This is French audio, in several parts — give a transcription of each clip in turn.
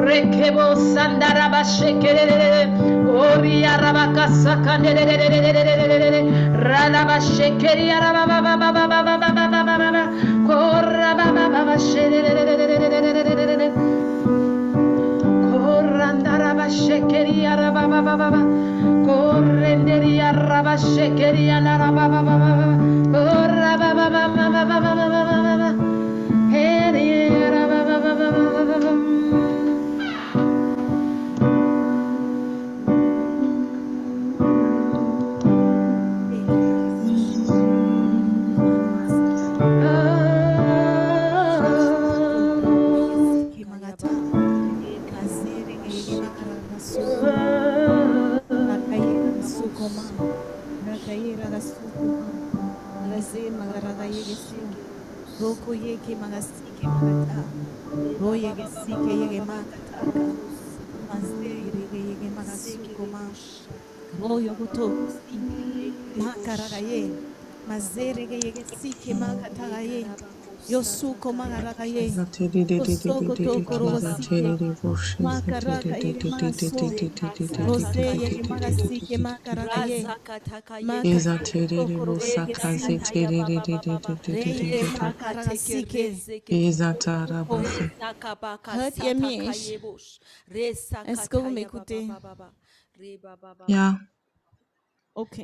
Rekebo sandaraba shekere ori araba sakane ralaba shekeri araba korra baba shere korrandaraba shekeri araba korrenderi araba shekeri araba korra baba heri araba Roko yeke magasike magata. Roye gesike yege makataka. Mazde yege magasuko ma. Royo goto makaragaye. Mazere yege sike makatagaye. Yosuko magaragaye. Yosoko toko rosike. Makaraka yege magaso. Rose yege magasike makaragaye. Makasoko toko rosike. Reye makarasike. Hurt Yamish. Est-ce que vous m'écoutez? Yeah. Ok.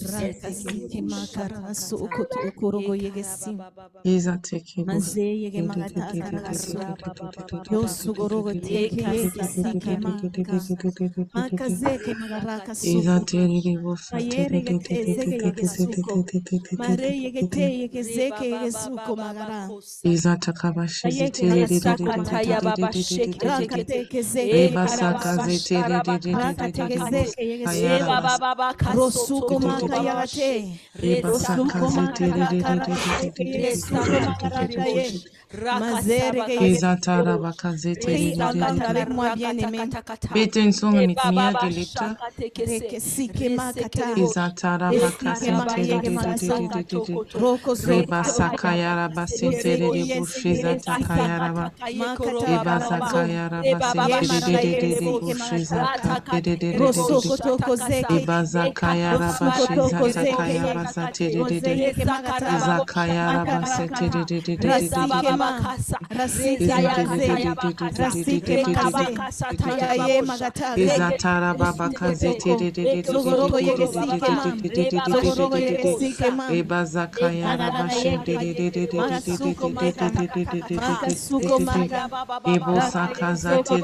Rakasike makarasu okorogo yegesi. Maze yege magata karasu. Yosugorogo teke yegesi maka. Makazeke magaraka suko. Mayere yegezeke yegesuko. Mare yegete yegezeke yegesuko magara. Ayeke sakataya baba shekete rakateke zeke Rosuko maka yagate. Rosuko maka rakarake yesuko makaraka ye. Mazere ke avec moi bien-aimé. Rekesike makata. Rekesike makayege magaso. Roko Reba sakayara basete de bushiza takayara Eba zakayara basete de bushiza de Eba zakayara bashiza takayara basete de Zakayara basete de Izatara baba kazete Eba zakayara basete Ebo sakazate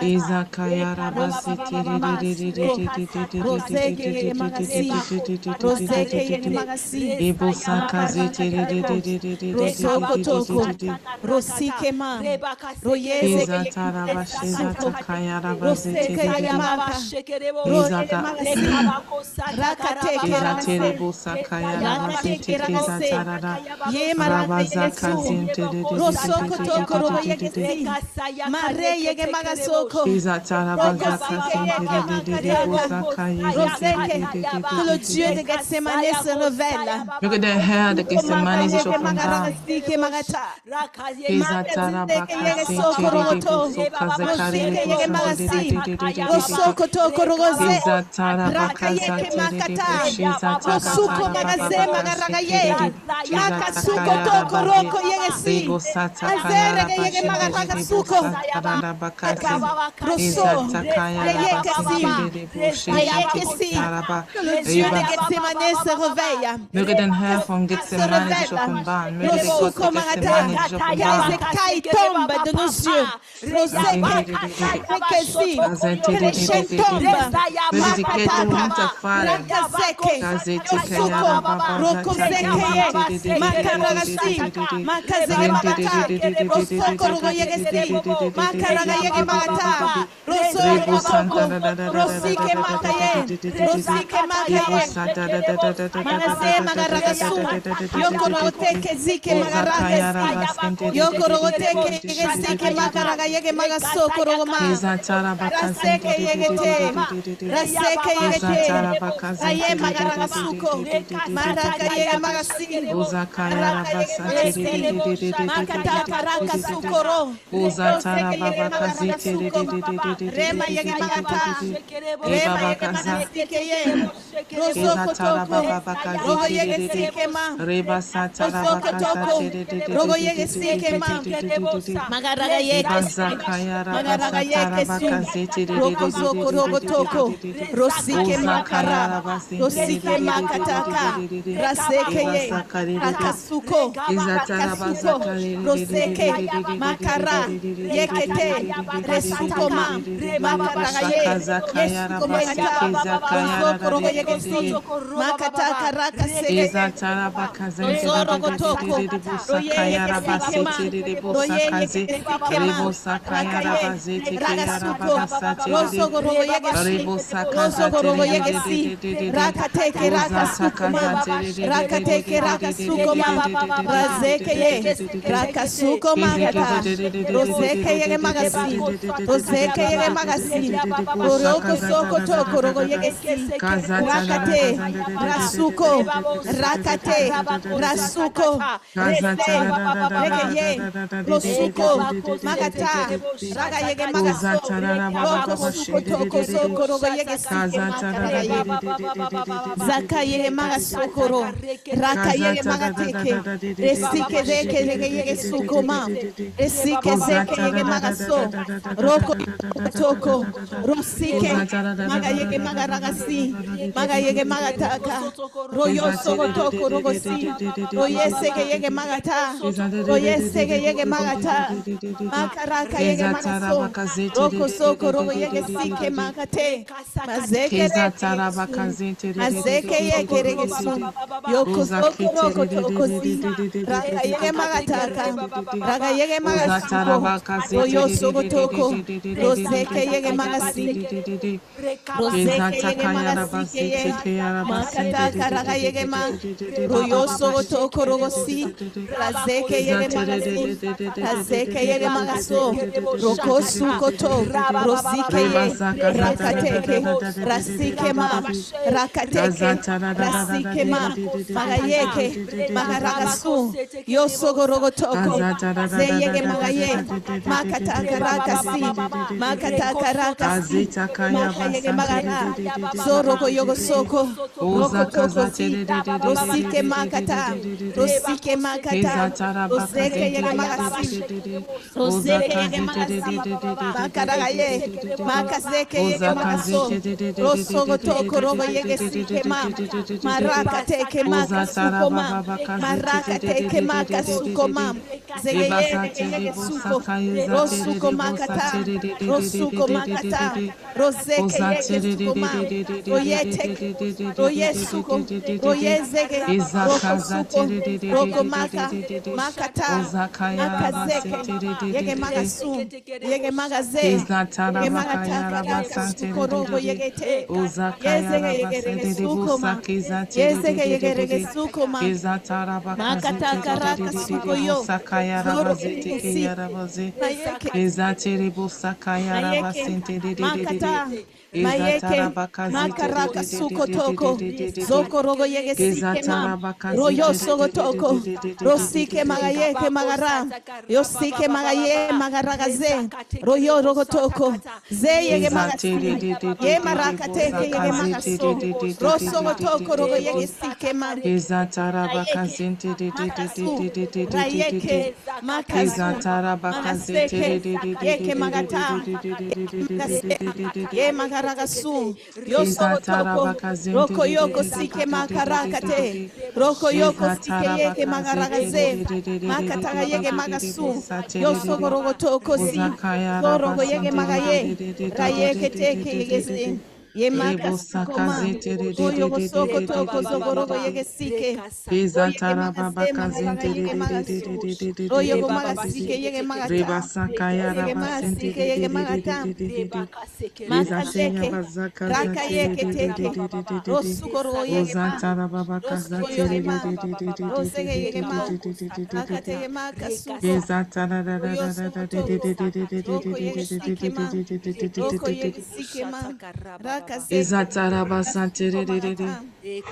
Izakayara basete Ebo sakazete Rosikema Royeze Izatara bashiza takayara basete Izatere busa kayara basete kizatara Rabazaka zinte Izatara bazaka zinte busa que le Dieu de Gethsemane se révèle. Look at the hair de Gethsemane is offenbar. Izatara bakasi Mögen här från Gethsemane is offenbar. Mögen det gå till Gethsemane is offenbar. Les écailles tombent de nos yeux. Nos écailles, que les chaînes tombent. Rosike makaye. Rosike makaye. Magase magaragasu. Yokorote kezike magaragasu. Yokorote kezike magaragaye magaso koroma. Raseke yegete. Raseke yegete. Aye magaragasuko. Marakaye magasi. Makata karakasukoro. Roseke yege magaragasuko. Rema yege magata. Rema yege magasike ye. Rosoko toko. Rogo yege sikema. Rosoko toko. Rogo yege sikema. Magaraga yege. Magaraga yege su. Rogo soko rogo toko. Rosike makara. Rosike makataka. Raseke ye. Rakasuko. Rakasuko. Roseke makara. Yekete. Resuko ma. Makaraga ye. Yesuko makata. Rosoko rogo yege si. Makataka rakaseke. Rosoro gotoko. Roye yege sikema. Roye yege sikema. Rakaye. Ragasuko. Rosoko rogo yege si. Rosoko rogo yege si. Rakateke rakasuko ma. Rakateke rakasuko ma. Razeke ye. Rakasuko magata. Roseke yege magasi. Roseke yege magasi. Oroko soko toko rogo yege si. Rakate. Rasuko. Rakate. Rasuko. Rese. Rekeye. Rosuko. Magata. Raga yege magaso. Roko suko toko soko rogo yege si. Zaka yege magasokoro. Raka yege magateke. Resike zeke yege sukoma. Resike zeke yege magaso. Roko toko. Rosike. Maga yege magaragasi. Maga yege magataka. Royo soko toko rogosi. Royeseke yege magata. Royeseke yege magata. Makaraka yege magaso. Roko soko rogo yege sike magate. Mazeke reke. Mazeke yege regesu. Yoko soko roko toko si. Raga yege magataka. Raga yege magasuko. Royo soko toko. Roseke yege magasi. Roseke yege magasi ye. Makataka raga yege ma. Royo soko toko rogosi. Razeke yege magasi. Razeke yege magaso. Roko suko to. Rosike ye. Rakateke. Rasike ma. Rakateke. Rasike ma. Magayeke. Magaragasu. Yosogo rogo toko. Zeyege magaye. Makataka rakasi. Makataka rakasi. Makayege magara. Zoroko yogo soko. Roko toko si. Rosike makata. Rosike makata. Roseke yege magasi. Roseke yege magasi. Makaragaye. Makaseke yege magaso. Rosogo toko rogo yege sike ma. Maraka teke maka sukoma. Maraka teke maka sukoma. Zegeye yege suko. Rosuko makata. Rosuko makata. Roseke yege sukoma. Roye teke. Roye suko. Roye zege. Roko suko. Roko maka. Makata. Maka zeke. Yege magasu. Yege magaze. Yege magataka raka suko rogo yege te. Yezege yege rege suko ma. Yezege yege rege suko ma. Makataka raka suko yo. Zoro si. Mayeke. Makata. Mayeke. Makaraka suko toko. Zoko rogo yege sike ma. Royo sogo toko. Rosike magayeke magara. Yosike magaye magaragaze. Royo rogo toko. Ze yege magasi. Ye maraka teke yege magaso. Rosogo toko rogo yege sike ma. Rayeke. Makasu. Magaseke. Yeke magata. Ye magaragasu. Yosogo toko. Roko yoko sike makarakate. Roko yoko sike yeke magaragaze. Makataga yege magasu. Yosogo rogo toko si. Zorogo yege magaye. Rayeke teke yege si. Yemaka sukoma. Royo soko toko zogorogo yege sike. Gezatara baba kazente Yege magasu. Royo go magasike yege magata. Reba sakaya Yege raba sente magasike yege magata. Gezateya Makazeke. bazaka Raka yeke teke. zatere Rosukoro yege ma. Ozantara baba Rosukoro kazatere yege ma. Rosege yege ma. Rakate yege ma kasuko. Gezatara Royo soko toko. Roko yege sike ma. Roko yege sike ma. Raka zeke. Gezatara basantere Komagata.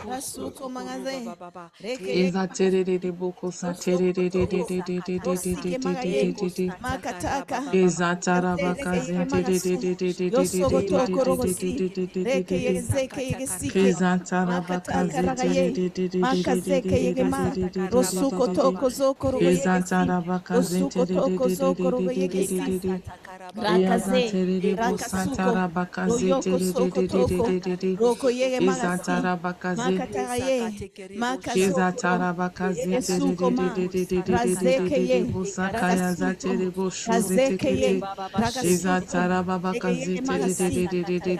Rasuko magaze. Reke yege Gezatere boko satere Rosoko toko. Rosike magaye. Makataka. Gezatara Reke yege bakazentere magasu. Yosogo toko rogosi. Reke yege zeke yege sike. Gezatara Makataka bakazetere ragaye. Makazeke yege ma. Rosuko toko zoko rogo yege si. Gezatara Rosuko bakazentere toko zoko rogo yege si. Rakaze. Eyazatere Rakasuko. bosatara Royoko soko toko. bakazetere Roko yege magasi. Ezatara bakaze Makataraye. Makasoko. Gezatara bakaze Yege suko ma. Razeke ye. bosakaya Rakasuko. zatere boshuze Razeke tekete ye. Rakasuko. Ezatara Yege babakaze yege magasi.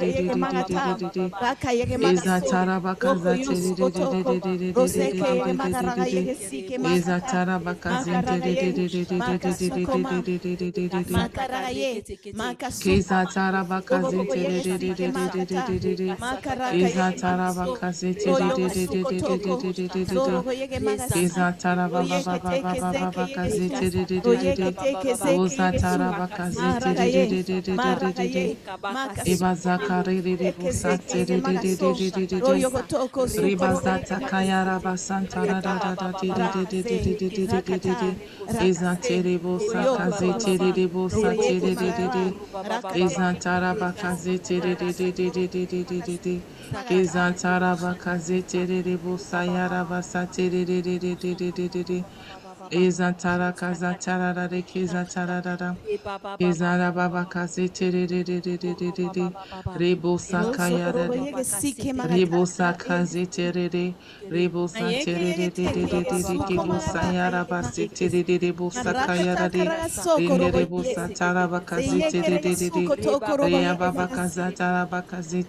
Yege magata. Raka yege magaso. Ezatara Roko bakaza yosuko toko. Roseke yege magaraga yege sike makata. Ezatara bakaze Makaraga ye. Makasuko ma. Makaraga ye. Makasuko. Kezatara bakaze Rogo yege sike makata. Makaraka yege Ezatara magaso. bakaze Royo suko toko. Zorogo yege magasi. Gezatara baba Royeke baba teke baba zeke yege bakaze si. Royeke teke zeke yege Ozatara su. bakaze Maragaye. Maragaye. Makasu. Ebazakare Teke zeke bosate yege magaso. Royo toko suko rogo yege Ribazata magasi. kayara basantara da Rakata. da da Rakaze. Rakata. Rakase. Ezatere Royoko bosakaze toko. tere de Rogo yeke bosatere magara. Rakate. Ezantara bakaze tere Magata. Ezantara bakaze tere de bosayara basatere Ezantara kazatara da de kezatara da. Ezara baba kaze tere Rebo Rosoko sakaya rogo yege sike magata. Rebo sakaze tere Rebo Ayeke santere yege teke yege suko Rebo magata. sayara basete Rebo sakaya Rakata de karaga soko Rinde rogo Rebo ye. satara bakaze Zeye kerege suko toko rogo Rea yege baba magasi. kazatara bakaze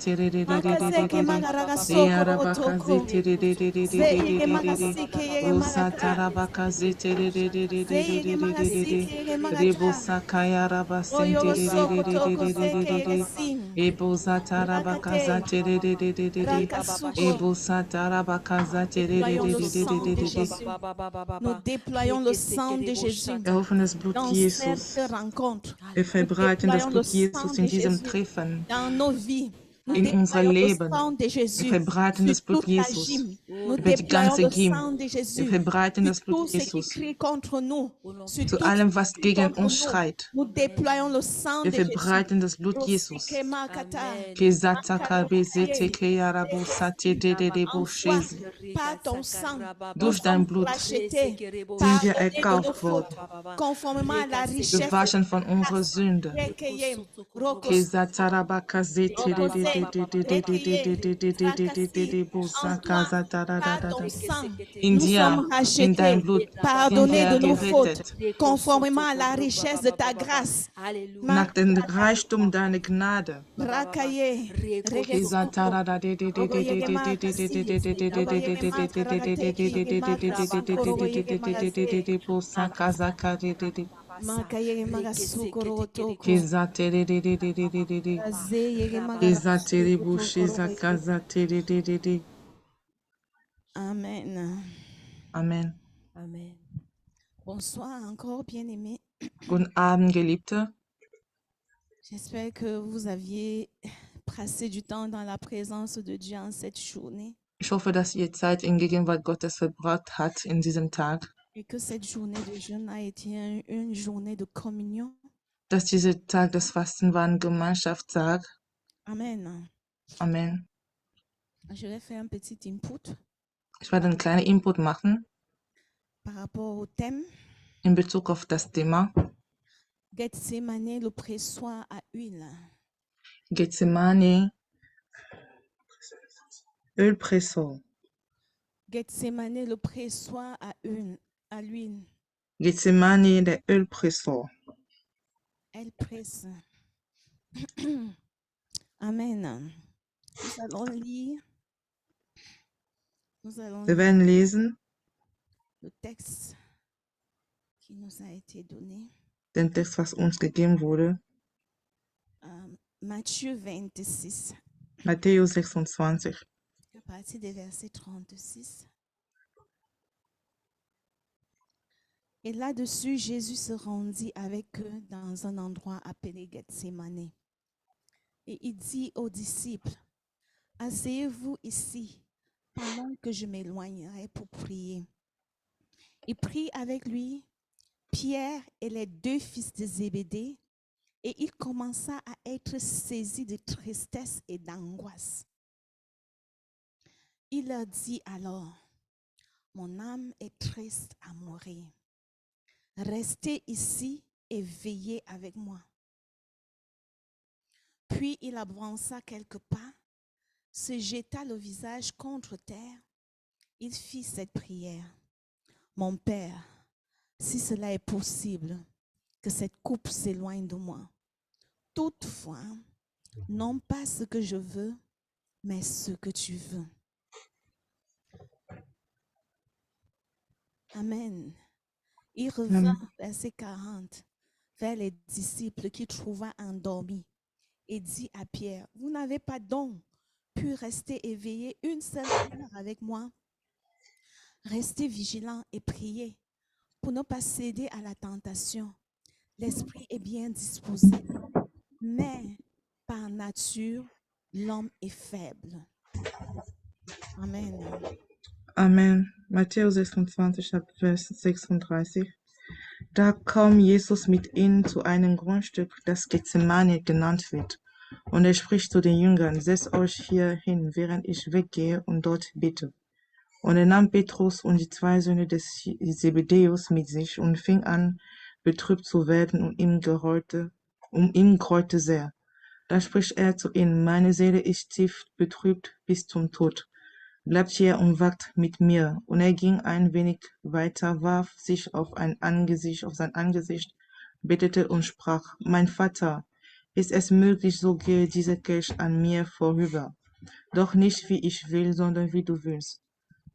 Makazeke magaraga soko Eyara rogo bakaze toko. Zeye ge magasike yege magata. Rosatara bakaze Zeye ge magasike yege Rebo magata. sakaya Royo rabasente soko toko zeke yege sin. Ebo zatara Rakate. bakazate Rakasuko. Ebo satara bakazate Déployons le sang de Jésus. Nous déployons le sang de Jésus Wir rufen das Blut dans Jesus. cette rencontre. Wir Nous verbreiten das déployons le Blut sang Jesus de in diesem Jésus Treffen, dans nos vies. Nous in unser déployons le Leben. sang de Wir Jésus verbreiten sur das Blut toute la Jesus gym. Nous über die déployons ganze le Gim. sang de Wir Jésus verbreiten sur das Blut tout ce qui Jesus crie contre nous, sur zu tout ce allem, qui was crie gegen contre uns nous. schreit. Nous déployons le sang Wir de Jésus. verbreiten das Blut Jesus. Rosike makata, Kezataka bezete makarakaye. keyarabo sate En soi, sheze. par ton sang, nous Durch dein sommes Blut rachetés, sind wir pardonnés de nos erkauft fautes, worden, conformément à la richesse de gewaschen ta von unserer grâce. Sünde. Rekeye, rokosu, Kezatarabaka rokose, rekeye, rakasi. En toi, par ton sang, In nous dir, sommes in dein rachetés, Blut sind pardonnés wir de nos fautes, gerettet. conformément à la richesse de ta grâce. Nach dem Makata, Reichtum deiner Gnade. rakaye, regesuko, rogo yege makasi, rogo yege makaragateke yege makasuko, rogo yege magase. Maka yege magasuko, rogo toko. Raze yege magarasuko, toko, rogo yege. Amen. Amen. Bonsoir encore, bien-aimés. Guten Abend, Geliebte. J'espère que vous aviez passé du temps dans la présence de Dieu en cette journée Ich hoffe, dass ihr Zeit in Gegenwart Gottes verbracht habt in diesem Tag, et que cette journée de jeûne a été une journée de communion. dass dieser Tag des Fasten war ein Gemeinschaftstag. Amen. Amen. Je vais faire un petit input Ich werde einen kleinen Input machen par rapport au thème in Bezug auf das Thema Gethsemane, le pressoir à huile. Gethsemane, Ölpressor. Gethsemane, le pressoir à l'huile. Gethsemane, der Ölpressor. Elle presse. Amen. Nous allons lire, nous allons Wir lire werden lesen le texte qui nous a été donné. den Text, was uns gegeben wurde. Matthieu 26, Matthäus 26. à partir des versets 36. Et là-dessus, Jésus se rendit avec eux dans un endroit appelé Gethsémane. Et il dit aux disciples, asseyez-vous ici pendant que je m'éloignerai pour prier. Il prit avec lui Pierre et les deux fils de Zébédée, et il commença à être saisi de tristesse et d'angoisse. Il leur dit alors, mon âme est triste à mourir. Restez ici et veillez avec moi. Puis il avança quelques pas, se jeta le visage contre terre. Il fit cette prière. Mon Père, si cela est possible, que cette coupe s'éloigne de moi. Toutefois, non pas ce que je veux, mais ce que tu veux. Amen. Il revint, verset 40, vers les disciples qu'il trouva endormis et dit à Pierre, vous n'avez pas donc pu rester éveillé une seule heure avec moi? Restez vigilants et priez pour ne pas céder à la tentation. L'esprit est bien disposé, mais par nature, l'homme est faible. Amen. Amen. Matthäus 26, ab Vers 36. Da kam Jesus mit ihnen zu einem Grundstück, das Gethsemane genannt wird. Und er spricht zu den Jüngern, setzt euch hier hin, während ich weggehe und dort bete. Und er nahm Petrus und die zwei Söhne des Zebedäus mit sich und fing an, betrübt zu werden, und ihm graute sehr. Da spricht er zu ihnen, meine Seele ist tief betrübt bis zum Tod. Bleibt hier und wacht mit mir. Und er ging ein wenig weiter, warf sich auf sein Angesicht, betete und sprach, mein Vater, ist es möglich, so gehe dieser Kelch an mir vorüber. Doch nicht wie ich will, sondern wie du willst.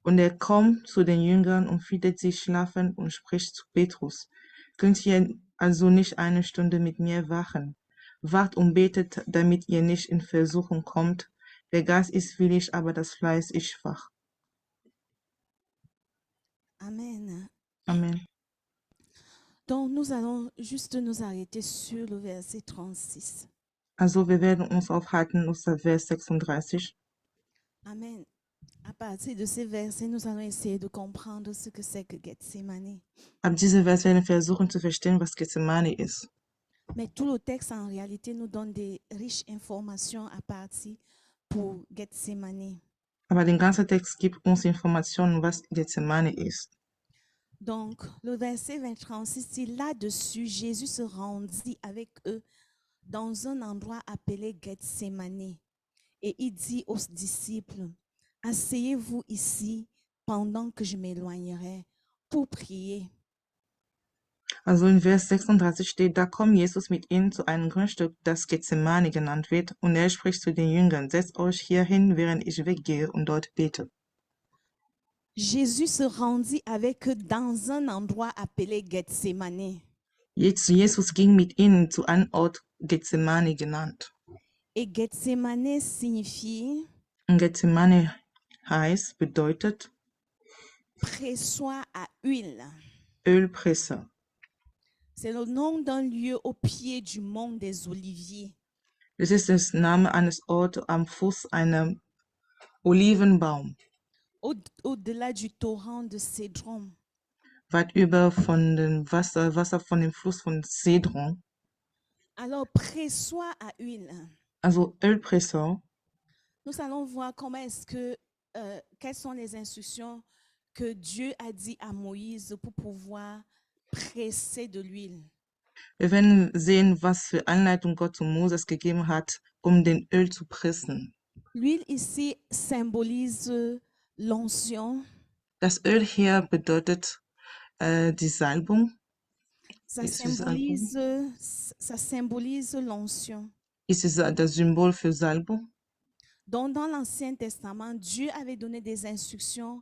Und er kommt zu den Jüngern und findet sie schlafen und spricht zu Petrus, könnt ihr also nicht eine Stunde mit mir wachen? Wacht und betet, damit ihr nicht in Versuchung kommt. Der Geist ist willig, aber das Fleisch ist schwach. Amen. Amen. Donc, nous allons juste nous arrêter sur le verset 36. Also wir werden uns aufhalten auf Vers 36. Amen. À partir de ces versets, nous allons essayer de comprendre ce que c'est que Gethsemane. Ab diesem Vers werden wir versuchen zu verstehen, was Gethsemane ist. Mais tout le texte, en réalité, nous donne des riches informations à partir pour Gethsemane. Aber der ganze Text gibt uns Informationen, was Gethsemane ist. Donc, le verset 36 dit, là-dessus, Jésus se rendit avec eux dans un endroit appelé Gethsemane. Et il dit aux disciples, asseyez-vous ici pendant que je m'éloignerai pour prier. Also in Vers 36 steht, da kommt Jesus mit ihnen zu einem Grundstück, das Gethsemane genannt wird, und er spricht zu den Jüngern, setzt euch hier hin, während ich weggehe und dort bete. Jésus se rendit avec eux dans un endroit appelé Gethsemane. Jesus ging mit ihnen zu einem Ort, Gethsemane genannt. Et Gethsemane signifie Und Gethsemane bedeutet pressoir à huile. Ölpresse. C'est le nom d'un lieu au pied du mont des Oliviers. Das ist der Name eines Ortes am Fuß einem Olivenbaum, Au-delà du torrent de Cédron. weit über von dem Wasser von dem Fluss von Cédron. Alors, pressoir à huile. Also Ölpresse. Nous allons voir comment est-ce que, quelles sont les instructions que Dieu a dit à Moïse pour pouvoir presser de l'huile. Wir werden sehen, was für Anleitung Gott zu Moses gegeben hat, den Öl zu pressen. L'huile ici symbolise l'onction. Das Öl hier bedeutet die Salbung. Ça symbolise l'onction. Ist es das Symbol für Salbung? Donc, dans l'Ancien Testament, Dieu avait donné des instructions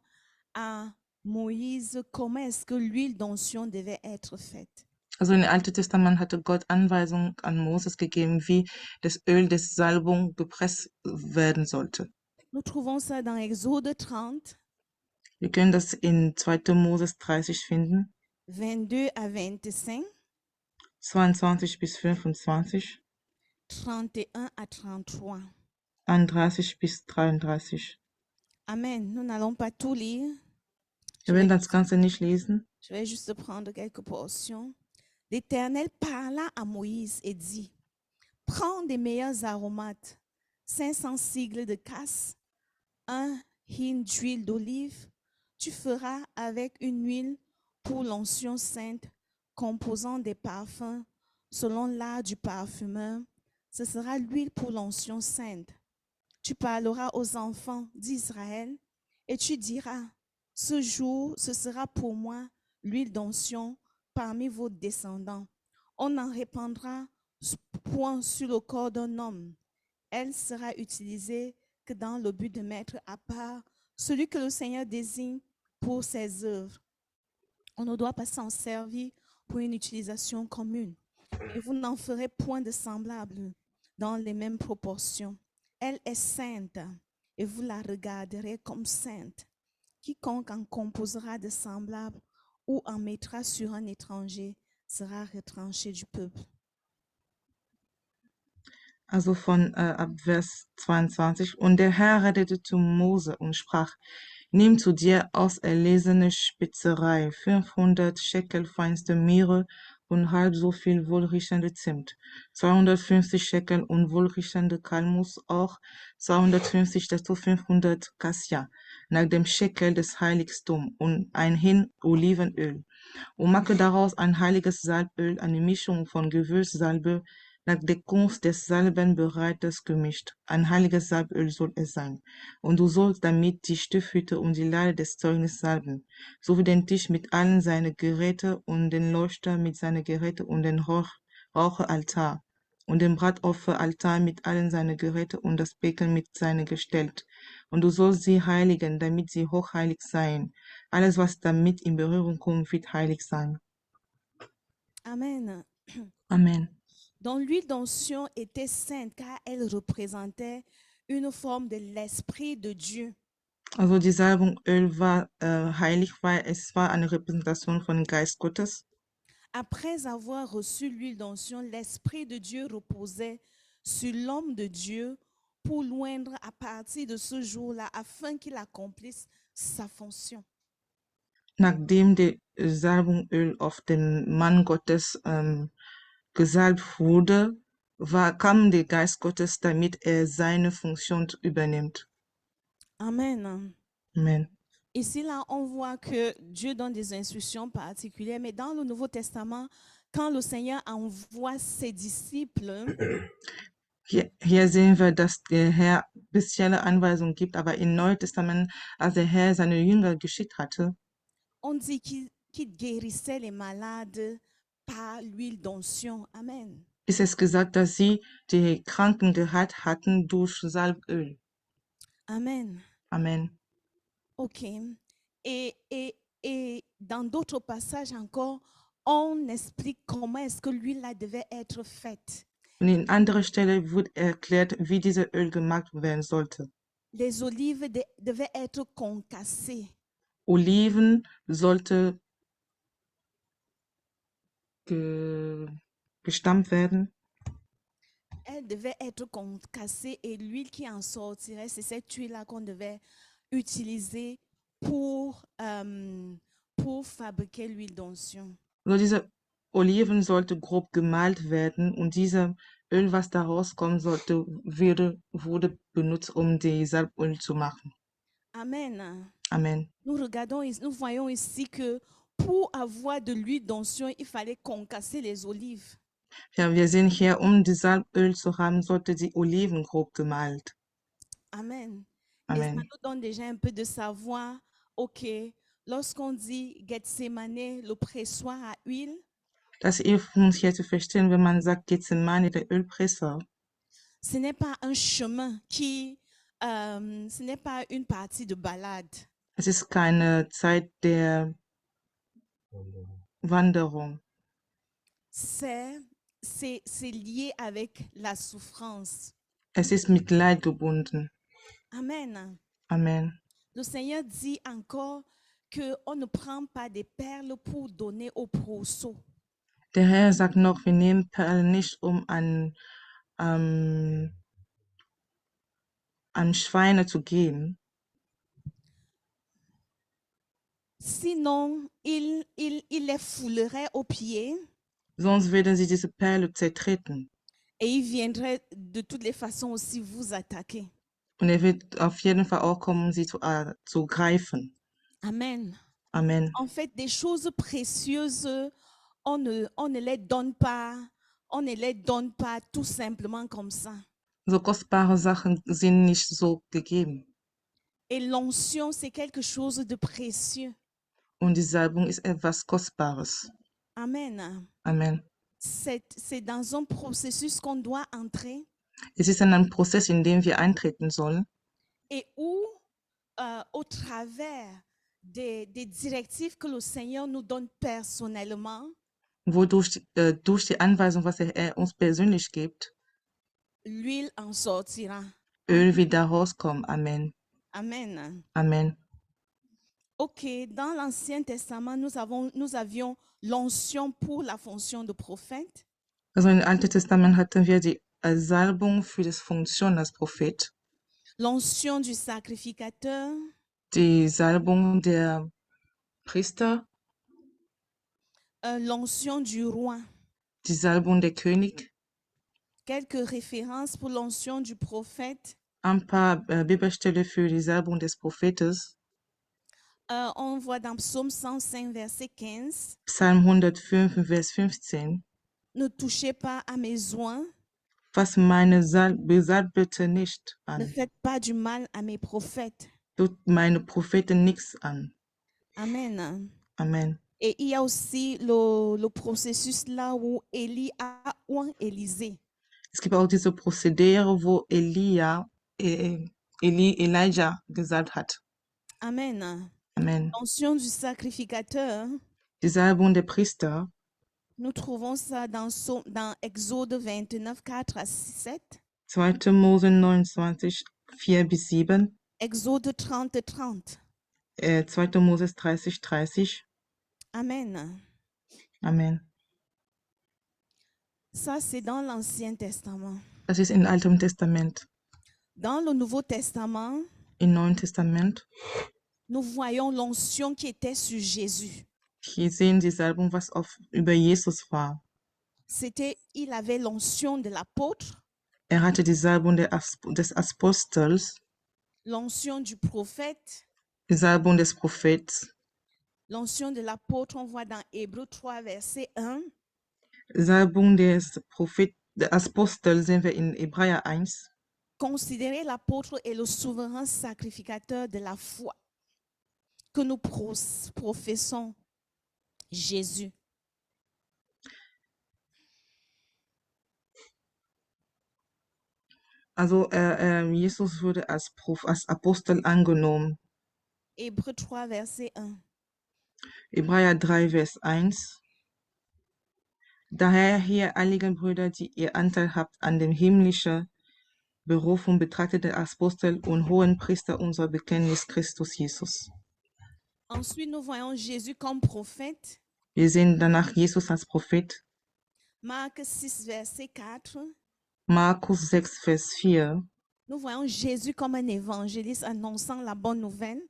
à Moïse comment est-ce que l'huile d'onction devait être faite. Also im Alten Testament hatte Gott Anweisungen an Moses gegeben, wie das Öl des Salbung gepresst werden sollte. Nous trouvons ça dans Exode 30, Wir können das in 2. Moses 30 finden, 22 à 25, 22 bis 25, 31 à 33. 31 bis 33. Amen. Nous n'allons pas tout lire. Wir werden das Ganze nicht lesen. Je vais juste prendre quelques portions. L'Éternel parla à Moïse et dit, prends des meilleurs aromates, 500 sigles de casse, un hin d'huile d'olive. Tu feras avec une huile pour l'onction sainte, composant des parfums selon l'art du parfumeur. Ce sera l'huile pour l'onction sainte. Tu parleras aux enfants d'Israël et tu diras, ce jour, ce sera pour moi l'huile d'onction parmi vos descendants. On n'en répandra point sur le corps d'un homme. Elle sera utilisée que dans le but de mettre à part celui que le Seigneur désigne pour ses œuvres. On ne doit pas s'en servir pour une utilisation commune. Et vous n'en ferez point de semblable dans les mêmes proportions. Elle est sainte et vous la regarderez comme sainte. Quiconque en composera de semblable ou en mettra sur un étranger sera retranché du peuple. Also von ab Vers 22. Und der Herr redete zu Mose und sprach, nimm zu dir auserlesene Spezerei, 500 Schekel feinste Myrrhe und halb so viel wohlriechende Zimt, 250 Schekel und wohlriechende Kalmus, auch 250 dazu 500 Kassia, nach dem Schekel des Heiligtums und ein Hin Olivenöl. Und mache daraus ein heiliges Salböl, eine Mischung von Gewürzsalbe, nach der Kunst des Salbenbereiters gemischt. Ein heiliges Salböl soll es sein. Und du sollst damit die Stifthütte und die Lade des Zeugnisses salben, sowie den Tisch mit allen seinen Geräten und den Leuchter mit seinen Geräten und den Raucheraltar und den Bratopferaltar mit allen seinen Geräten und das Becken mit seinen Gestellt. Und du sollst sie heiligen, damit sie hochheilig seien. Alles, was damit in Berührung kommt, wird heilig sein. Amen. Amen. Donc l'huile d'onction était sainte car elle représentait une forme de l'Esprit de Dieu. Also die Salbungöl war heilig, weil es war eine Repräsentation von dem Geist Gottes. Après avoir reçu l'huile d'onction, l'Esprit de Dieu reposait sur l'homme de Dieu pour l'oindre à partir de ce jour-là afin qu'il accomplisse sa fonction. Nachdem der Salbungöl auf den Mann Gottes gesalbt wurde, kam der Geist Gottes, damit er seine Funktion übernimmt. Amen. Amen. Ici, là, on voit que Dieu donne des instructions particulières, mais dans le Nouveau Testament, quand le Seigneur envoie ses disciples, Hier sehen wir, dass der Herr spezielle Anweisungen gibt, aber im Neuen Testament, als der Herr seine Jünger geschickt hatte, on dit qu'il guérissait les malades par l'huile d'onction. Amen. ist es gesagt, dass sie die Kranken geheilt hatten durch Salböl. Amen. Amen. OK. Et dans d'autres passages encore, on explique comment est-ce que l'huile là devait être faite. Und in anderer Stelle wird erklärt, wie dieses Öl gemacht werden sollte. Les olives devaient être concassées. Oliven sollte gestammt werden. Elles devaient être concassées et l'huile qui en sortirait, c'est cette huile-là qu'on devait utiliser pour fabriquer l'huile d'onction. Also diese Oliven sollte grob gemahlt werden und dieses Öl, was da rauskommen sollte, wurde benutzt, um die Salböl zu machen. Amen. Amen. Nous voyons ici que pour avoir de l'huile d'onction, il fallait concasser les olives. Ja, wir sehen hier, um die Salböl zu haben, sollte die Oliven grob gemahlt. Amen. Amen. Et ça nous donne déjà un peu de savoir, OK, lorsqu'on dit Gethsemane, le pressoir à huile, Das hilft uns hier zu verstehen, wenn man sagt, Gethsemane, der Ölpresser. ce n'est pas un chemin qui ce n'est pas une partie de balade. Es ist keine Zeit der Wanderung. C'est lié avec la souffrance. Es ist mit Leid gebunden. Amen. Amen. Le Seigneur dit encore qu'on ne prend pas des perles pour donner aux pourceaux. Der Herr sagt noch, wir nehmen Perlen nicht, um an Schweine zu geben. Sinon, il les foulerait aux pieds Sonst würden sie diese Perle zertreten. et il viendrait de toutes les façons aussi vous attaquer. Und er wird auf jeden Fall auch kommen, sie zu greifen. Amen. Amen. En fait, des choses précieuses, on ne les donne pas. On ne les donne pas tout simplement comme ça. So kostbare Sachen sind nicht so gegeben. Et l'onction, c'est quelque chose de précieux. Und die Salbung ist etwas Kostbares. Amen. Amen. C'est dans un processus qu'on doit entrer Es ist ein Prozess, in dem wir eintreten sollen et où, au travers des directives que le Seigneur nous donne personnellement, wodurch durch die Anweisung, was er uns persönlich gibt, l'huile en sortira. Öl wieder rauskommt. Amen. Amen. Amen. Ok, dans l'Ancien Testament, nous avions l'onction pour la fonction de prophète. Also im Alten Testament hatten wir die Salbung für die Funktion als Prophet, L'onction du sacrificateur, die Salbung der Priester, l'onction du roi. die Salbung der König. Quelques références pour l'onction du prophète. Ein paar Bibelstellen für die Salbung des Prophetes. On voit dans Psaume 105, verset 15. Psalm 105, Vers 15. Ne touchez pas à mes oins, Fass meine Besalbete nicht ne an. faites pas du mal à mes prophètes. Tut meine Propheten nichts an. Amen. Amen. Et il y a aussi le processus là où Élie a oint Élisée. Es gibt auch diese Prozedere, wo Elijah gesagt hat. Amen. Amen. L'onction du sacrificateur, Die Salbung der Priester, nous trouvons ça dans Exode 29, 4 à 7, 2. Mose 29, 4 bis 7, Exode 30, 30. 2. Mose 30, 30. Amen. Amen. Ça, c'est dans l'Ancien Testament. Das ist im Alten Testament. Dans le Nouveau Testament, Im Neuen Testament, nous voyons l'onction qui était sur Jésus. hier sehen die Salbung, was über Jesus war. Il avait l'onction de l'apôtre, Er hatte die Salbung des Apostels, l'onction du prophète, die Salbung des Prophets, l'onction de l'apôtre, on voit dans Hébreux 3, verset 1. Salbung des Apostels sehen wir in Hebräer 1. Considérez l'apôtre et le souverain sacrificateur de la foi que nous professons, Jésus. Also Jesus wurde als Apostel angenommen. Hébreux 3, verset 1. Hebräer 3, Vers 1. Daher hier, heiligen Brüder, die ihr Anteil habt an dem himmlischen Berufung, betrachtet den Apostel und hohen Priester unser Bekenntnis Christus Jesus. Ensuite, nous voyons Jésus comme prophète. Wir sehen danach Jesus als Prophet. Marc 6, verset 4. Markus 6, Vers 4. Nous voyons Jésus comme un évangéliste annonçant la bonne nouvelle.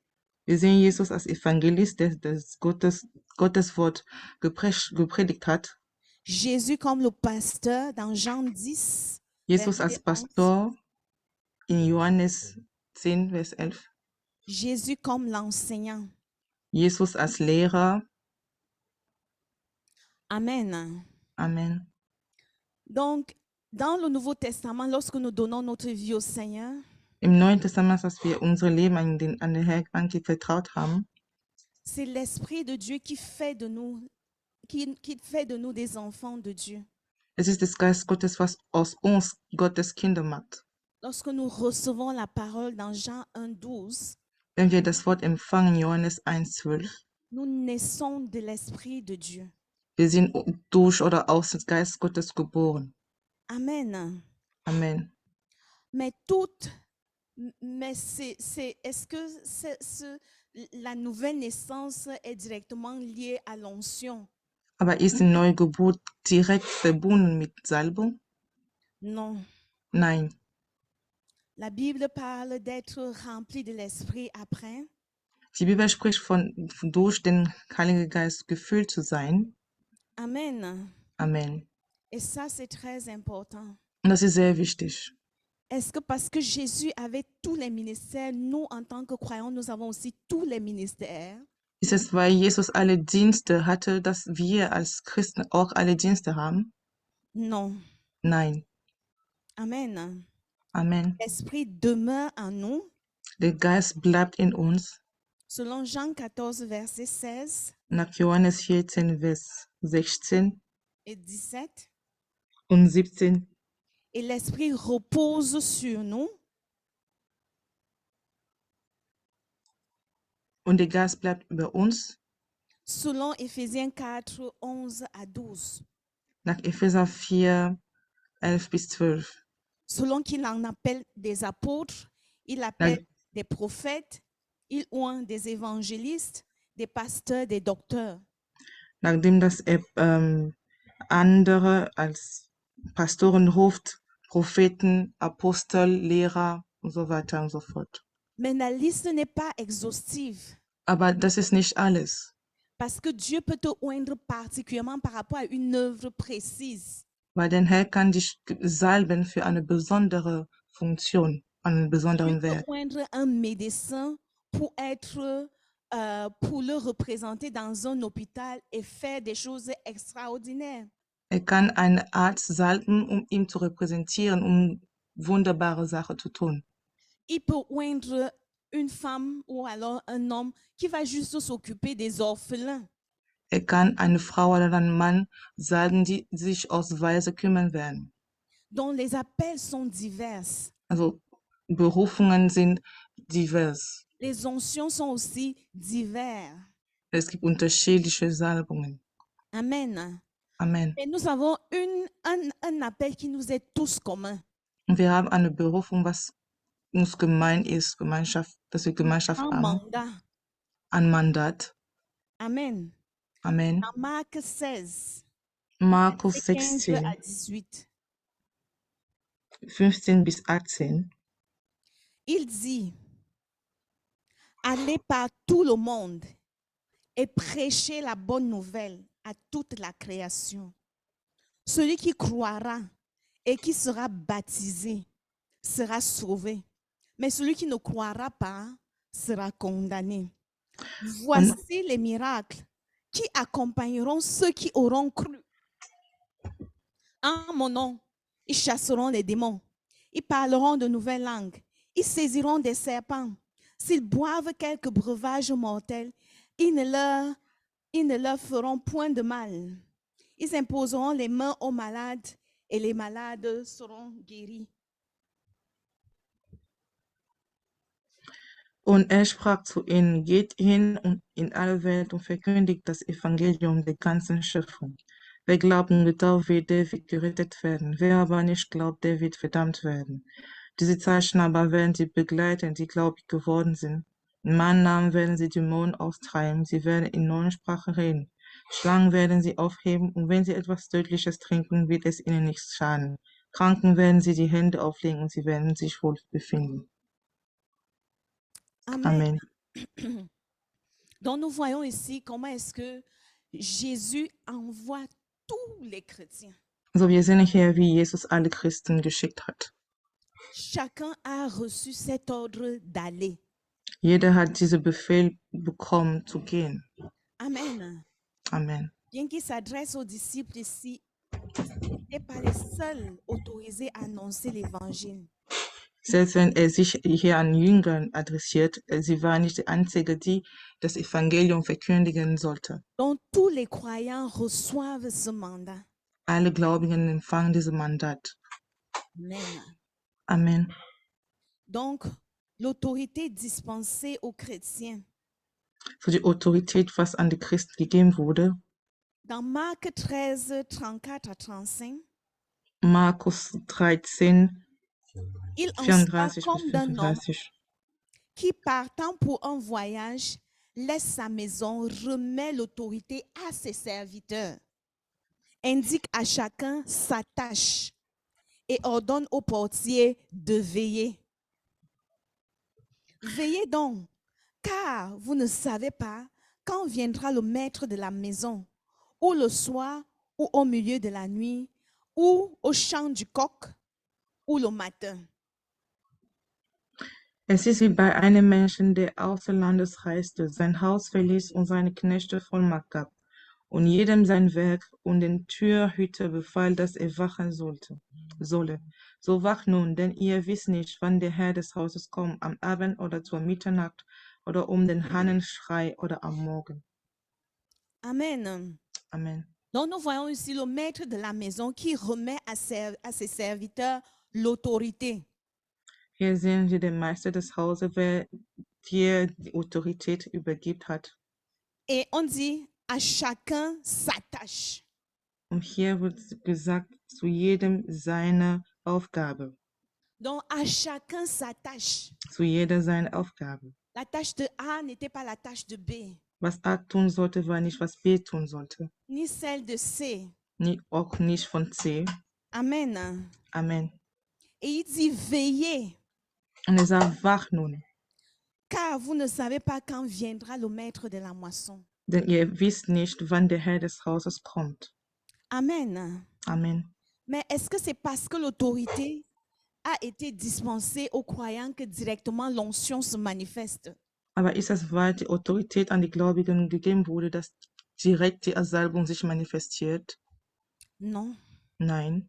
Wir sehen Jesus als Evangelist, der das Gotteswort gepredigt hat. Jésus comme le pasteur dans Jean 10. Jesus als verset 11. Pastor in Johannes 10, Vers 11. Jésus comme l'enseignant. Jesus als Lehrer. Amen. Amen. Donc, dans le Nouveau Testament, lorsque nous donnons notre vie au Seigneur, Im Neuen Testament, als wir unser Leben an den Herrn anvertraut haben, c'est l'Esprit de Dieu qui fait de nous, qui fait de nous des enfants de Dieu. es ist das Geist Gottes, was aus uns Gottes Kinder macht. Lorsque nous recevons la parole dans Jean 1,12, Wenn wir das Wort empfangen, Johannes 1,12, nous naissons de l'Esprit de Dieu. wir sind durch oder aus dem Geist Gottes geboren. Amen. Amen. Mais est-ce que la nouvelle naissance est directement liée à l'onction? Aber ist die Neugeburt direkt verbunden mit Salbung? Non. Nein. La Bible parle d'être rempli de l'Esprit après. Die Bibel spricht von durch den Heiligen Geist gefüllt zu sein. Amen. Amen. Et ça, c'est très important. Und das ist sehr wichtig. Est-ce que parce que Jésus avait tous les ministères, nous, en tant que croyants, nous avons aussi tous les ministères? Ist es, weil Jesus alle Dienste hatte, dass wir als Christen auch alle Dienste haben? Non. Nein. Amen. Amen. L'Esprit demeure en nous. Der Geist bleibt in uns. Selon Jean 14, verset 16 Nach Johannes 14, Vers 16 et 17. und 17. Et l'Esprit repose sur nous. Und der Geist bleibt über uns. Selon Éphésiens 4, 11 à 12. Nach Epheser 4, 11 bis 12. Selon qu'il en appelle des apôtres, il appelle des prophètes, il oint des évangélistes, des pasteurs, des docteurs. Nachdem das andere als Pastoren ruft, Propheten, Apostel, Lehrer und so weiter und so fort. Mais la liste n'est pas exhaustive. Aber das ist nicht alles, Parce que Dieu peut te oindre particulièrement par rapport à une œuvre précise. weil der Herr kann dich salben für eine besondere Funktion, einen Dieu besonderen peut Wert. oindre un médecin pour pour le représenter dans un hôpital et faire des choses extraordinaires. Er kann einen Arzt salben, um ihn zu repräsentieren, um wunderbare Sachen zu tun. Il peut oindre une femme ou alors un homme qui va juste s'occuper des orphelins. Er kann eine Frau oder einen Mann salben, die sich aus Weise kümmern werden. Donc les appels sont divers. Also Berufungen sind divers. Les onctions sont aussi divers. Es gibt unterschiedliche Salbungen. Amen. Amen. Et nous avons un appel qui nous est tous commun. Und wir haben eine Berufung, was uns gemein ist, Gemeinschaft, dass wir Gemeinschaft Un haben, mandat. ein Mandat. Amen. Amen. Dans Marc 16, Markus verset 15 16, à 18, 15 bis 18. il dit, allez par tout le monde et prêchez la bonne nouvelle à toute la création. Celui qui croira et qui sera baptisé sera sauvé, mais celui qui ne croira pas sera condamné. Voici les miracles qui accompagneront ceux qui auront cru. En mon nom, ils chasseront les démons, ils parleront de nouvelles langues, ils saisiront des serpents. S'ils boivent quelques breuvages mortels, ils ne leur feront point de mal. Ils imposeront les mains aux malades et les malades seront guéris. Und er sprach zu ihnen, geht hin und in alle Welt und verkündigt das Evangelium der ganzen Schöpfung. Wer glaubt und getauft wird, der wird gerettet werden. Wer aber nicht glaubt, der wird verdammt werden. Diese Zeichen aber werden sie begleiten, die gläubig geworden sind. In meinem Namen werden sie Dämonen austreiben, sie werden in neuen Sprachen reden. Schlangen werden sie aufheben, und wenn sie etwas Tödliches trinken, wird es ihnen nichts schaden. Kranken werden sie die Hände auflegen, und sie werden sich wohl befinden. Amen. Amen. Donc nous voyons ici comment est-ce que Jésus envoie tous les chrétiens. So, wir sehen hier, wie Jesus alle Christen geschickt hat. Chacun a reçu cet ordre d'aller. Jeder hat diesen Befehl bekommen, zu gehen. Amen. Amen. Bien qu'il s'adresse aux disciples ici, il n'est pas les seuls autorisés à annoncer l'évangile. Selbst wenn er sich hier an Jüngern adressiert, sie war nicht die Einzige, die das Evangelium verkündigen sollte. Donc tous les croyants reçoivent ce mandat. Alle Gläubigen empfangen dieses Mandat. Amen. Amen. Donc, l'autorité dispensée aux chrétiens. So die Autorität, was an die Christen gegeben wurde. Dans Marc 13, 34 à 35, Markus 13, il en sera 34 bis comme d'un homme 35. qui, partant pour un voyage, laisse sa maison, remet l'autorité à ses serviteurs, indique à chacun sa tâche et ordonne au portier de veiller. Veillez donc, car vous ne savez pas quand viendra le maître de la maison, ou le soir, ou au milieu de la nuit, ou au chant du coq, ou le matin. Es ist wie bei einem Menschen, der außer Landes reiste, sein Haus verließ und seine Knechte Vollmacht gab, und jedem sein Werk und den Türhüter befahl, dass er wachen solle. So wacht nun, denn ihr wisst nicht, wann der Herr des Hauses kommt, am Abend oder zur Mitternacht oder den Hahnenschrei oder am Morgen. Amen. Amen. Donc nous voyons ici le maître de la maison qui remet à ses serviteurs l'autorité. Hier sehen wir den Meister des Hauses, wer dir die Autorität übergibt hat. Et on dit à chacun sa tâche. Und hier wird gesagt, zu jedem seine Aufgabe. Donc à chacun sa tâche. Zu jeder seine Aufgabe. La tâche de A n'était pas la tâche de B, Was A tun sollte, war nicht, was B tun sollte. ni celle de C. Auch nicht von C. Amen. Amen. Et il dit veillez, Und er sagt, wach nun, car vous ne savez pas quand viendra le maître de la moisson. denn ihr wisst nicht, wann der Herr des Hauses kommt. Amen. Amen. Mais est-ce que c'est parce que l'autorité a été dispensée aux croyants que directement l'onction se manifeste? Aber ist es, weil die Autorität an die Gläubigen gegeben wurde, dass direkt die Salbung sich manifestiert? Non, Nein,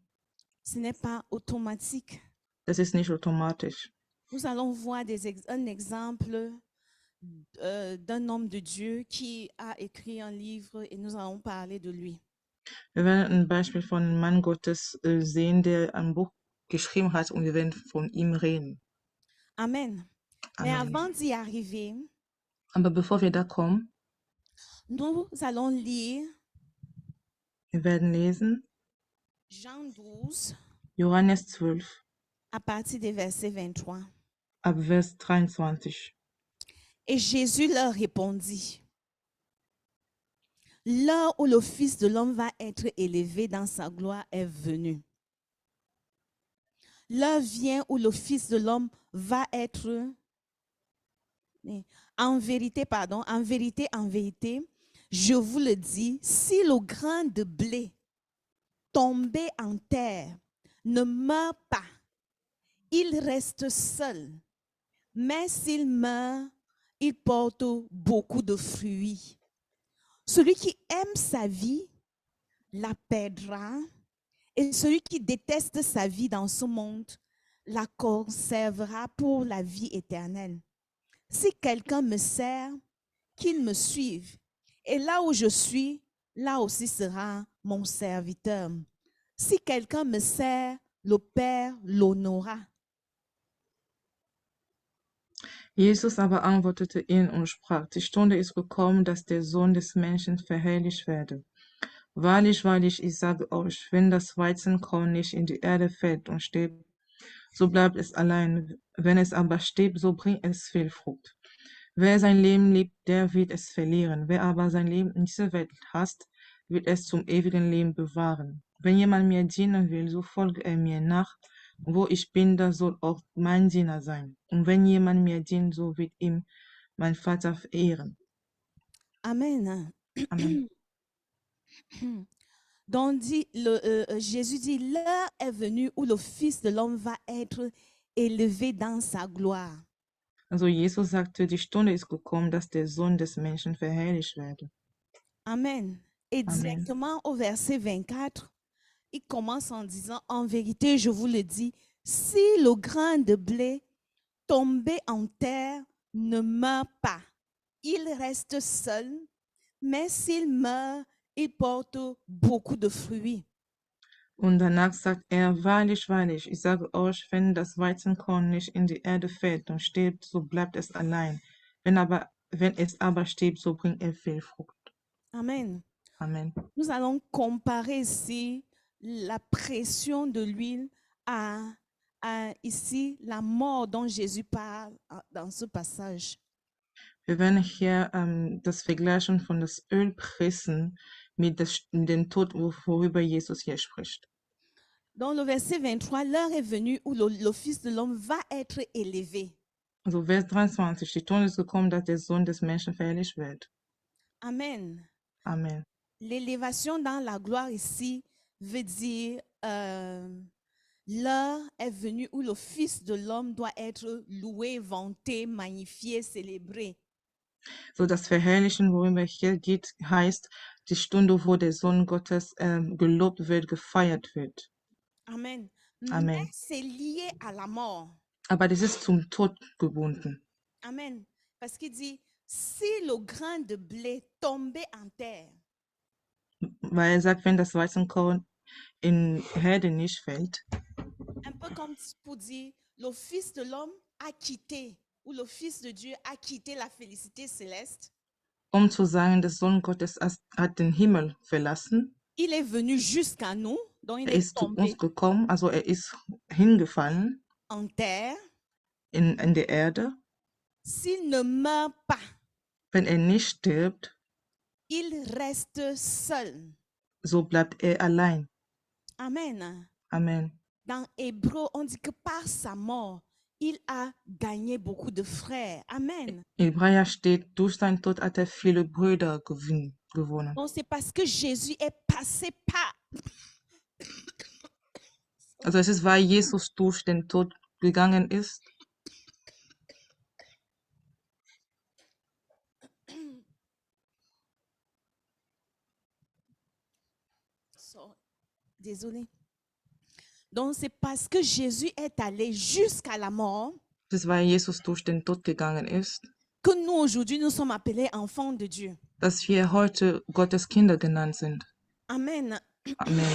ce n'est pas automatique. das ist nicht automatisch. Nous allons voir un exemple d'un homme de Dieu qui a écrit un livre et nous allons parler de lui. Wir werden ein Beispiel von einem Mann Gottes sehen, der ein Buch geschrieben hat, und wir werden von ihm reden. Amen. Mais Amen. avant d'y arriver, Aber bevor wir da kommen, nous allons lire wir werden lesen Jean 12 Johannes 12 à partir des versets 23. ab Vers 23. Et Jésus leur répondit, l'heure où le Fils de l'homme va être élevé dans sa gloire est venue. L'heure vient où le Fils de l'homme va être, en vérité, je vous le dis, si le grain de blé tombé en terre ne meurt pas, il reste seul. Mais s'il meurt, il porte beaucoup de fruits. Celui qui aime sa vie la perdra, et celui qui déteste sa vie dans ce monde la conservera pour la vie éternelle. Si quelqu'un me sert, qu'il me suive, et là où je suis, là aussi sera mon serviteur. Si quelqu'un me sert, le Père l'honora. Jesus aber antwortete ihnen und sprach, die Stunde ist gekommen, dass der Sohn des Menschen verherrlicht werde. Wahrlich, wahrlich, ich sage euch, wenn das Weizenkorn nicht in die Erde fällt und stirbt, so bleibt es allein. Wenn es aber stirbt, so bringt es viel Frucht. Wer sein Leben liebt, der wird es verlieren. Wer aber sein Leben in dieser Welt hasst, wird es zum ewigen Leben bewahren. Wenn jemand mir dienen will, so folge er mir nach. Wo ich bin, da soll auch mein Diener sein. Und wenn jemand mir dient, so wird ihm mein Vater verehren. Amen. Amen. Donc Jésus dit, l'heure est venue où le Fils de l'homme va être élevé dans sa gloire. Also Jesus sagte, die Stunde ist gekommen, dass der Sohn des Menschen verherrlicht werde. Amen. Et Amen. directement au verset 24, il commence en disant, en vérité, je vous le dis, si le grain de blé tombé en terre ne meurt pas, il reste seul, mais s'il meurt, il porte beaucoup de fruits. Und danach sagt er, wahrlich, wahrlich, ich sage euch, wenn das Weizenkorn nicht in die Erde fällt und stirbt, so bleibt es allein. Wenn es aber stirbt, so bringt er viel Frucht. Amen. Amen. Nous allons comparer ici la pression de l'huile à ici la mort dont Jésus parle dans ce passage. Wir werden hier das Vergleichen von das Ölpressen mit dem Tod, worüber Jesus hier spricht. Dans le verset 23, l'heure est venue où le Fils de l'homme va être élevé. Also Vers 23, die Stunde ist gekommen, dass der Sohn des Menschen verherrlicht wird. Amen. Amen. L'élévation dans la gloire ici veut dire l'heure est venue où le Fils de l'homme doit être loué, vanté, magnifié, célébré. So das Verherrlichen, worüber hier geht, heißt die Stunde, wo der Sohn Gottes gelobt wird, gefeiert wird. Amen. Amen. Mais c'est lié à la mort. Aber das ist zum Tod gebunden. Amen. Parce qu'il dit, si le grain de blé tombait en terre, Weil er sagt, wenn das Weizenkorn in Herde nicht fällt, un peu comme pour dire, le Fils de l'homme a quitté, ou le Fils de Dieu a quitté la félicité céleste, um zu sagen, der Sohn Gottes hat den Himmel verlassen. il est venu jusqu'à nous, donc il Er est ist zu tombé uns gekommen, also er ist hingefallen en terre. in der Erde. S'il ne meurt pas, Wenn er nicht stirbt, il reste seul. so bleibt er allein. Amen. Amen. Dans Hébreu, on dit que par sa mort, il a gagné beaucoup de frères. Amen. In Hebräer steht, durch seinen Tod hat er viele Brüder gewonnen. Donc c'est parce que Jésus est passé par. Also es ist, weil Jesus durch den Tod gegangen ist. Désolé. Donc c'est parce que Jésus est allé jusqu'à la mort Es ist, weil Jesus durch den Tod gegangen ist, que nous aujourd'hui nous sommes appelés enfants de Dieu. dass wir heute Gottes Kinder genannt sind. Amen. Amen.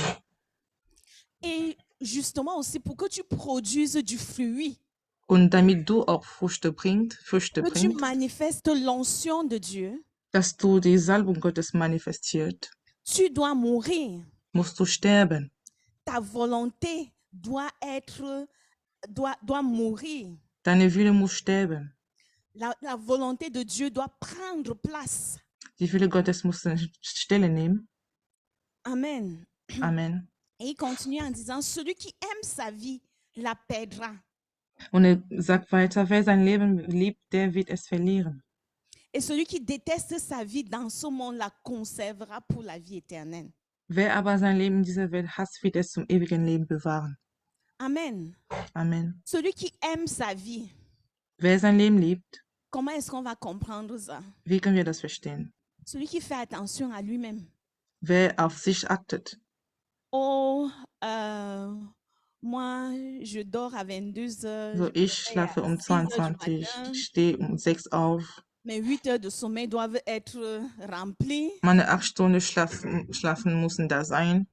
Et justement aussi pour que tu produises du fruit, Und damit du auch Früchte bringst, que tu manifestes l'onction de Dieu, dass du die Salbung Gottes manifestiert, tu dois mourir. musst du sterben. Ta volonté doit mourir. Deine Wille muss sterben. La volonté de Dieu doit prendre place. Die Wille Gottes muss eine Stelle nehmen. Amen. Amen. Et il continue en disant, celui qui aime sa vie la perdra. Und er sagt weiter, wer sein Leben liebt, der wird es verlieren. Et celui qui déteste sa vie dans ce monde la conservera pour la vie éternelle. Wer aber sein Leben in dieser Welt hasst, wird es zum ewigen Leben bewahren. Amen. Amen. Celui qui aime sa vie, Wer sein Leben liebt, comment est-ce qu'on va comprendre ça? wie können wir das verstehen? Celui qui fait attention à lui-même. Wer auf sich achtet. Oh, moi, je dors à 22 heures. So, ich schlafe um 22, ich stehe um 6 auf. Mes 8 heures de sommeil doivent être remplies. Meine 8 Stunden schlafen müssen da sein.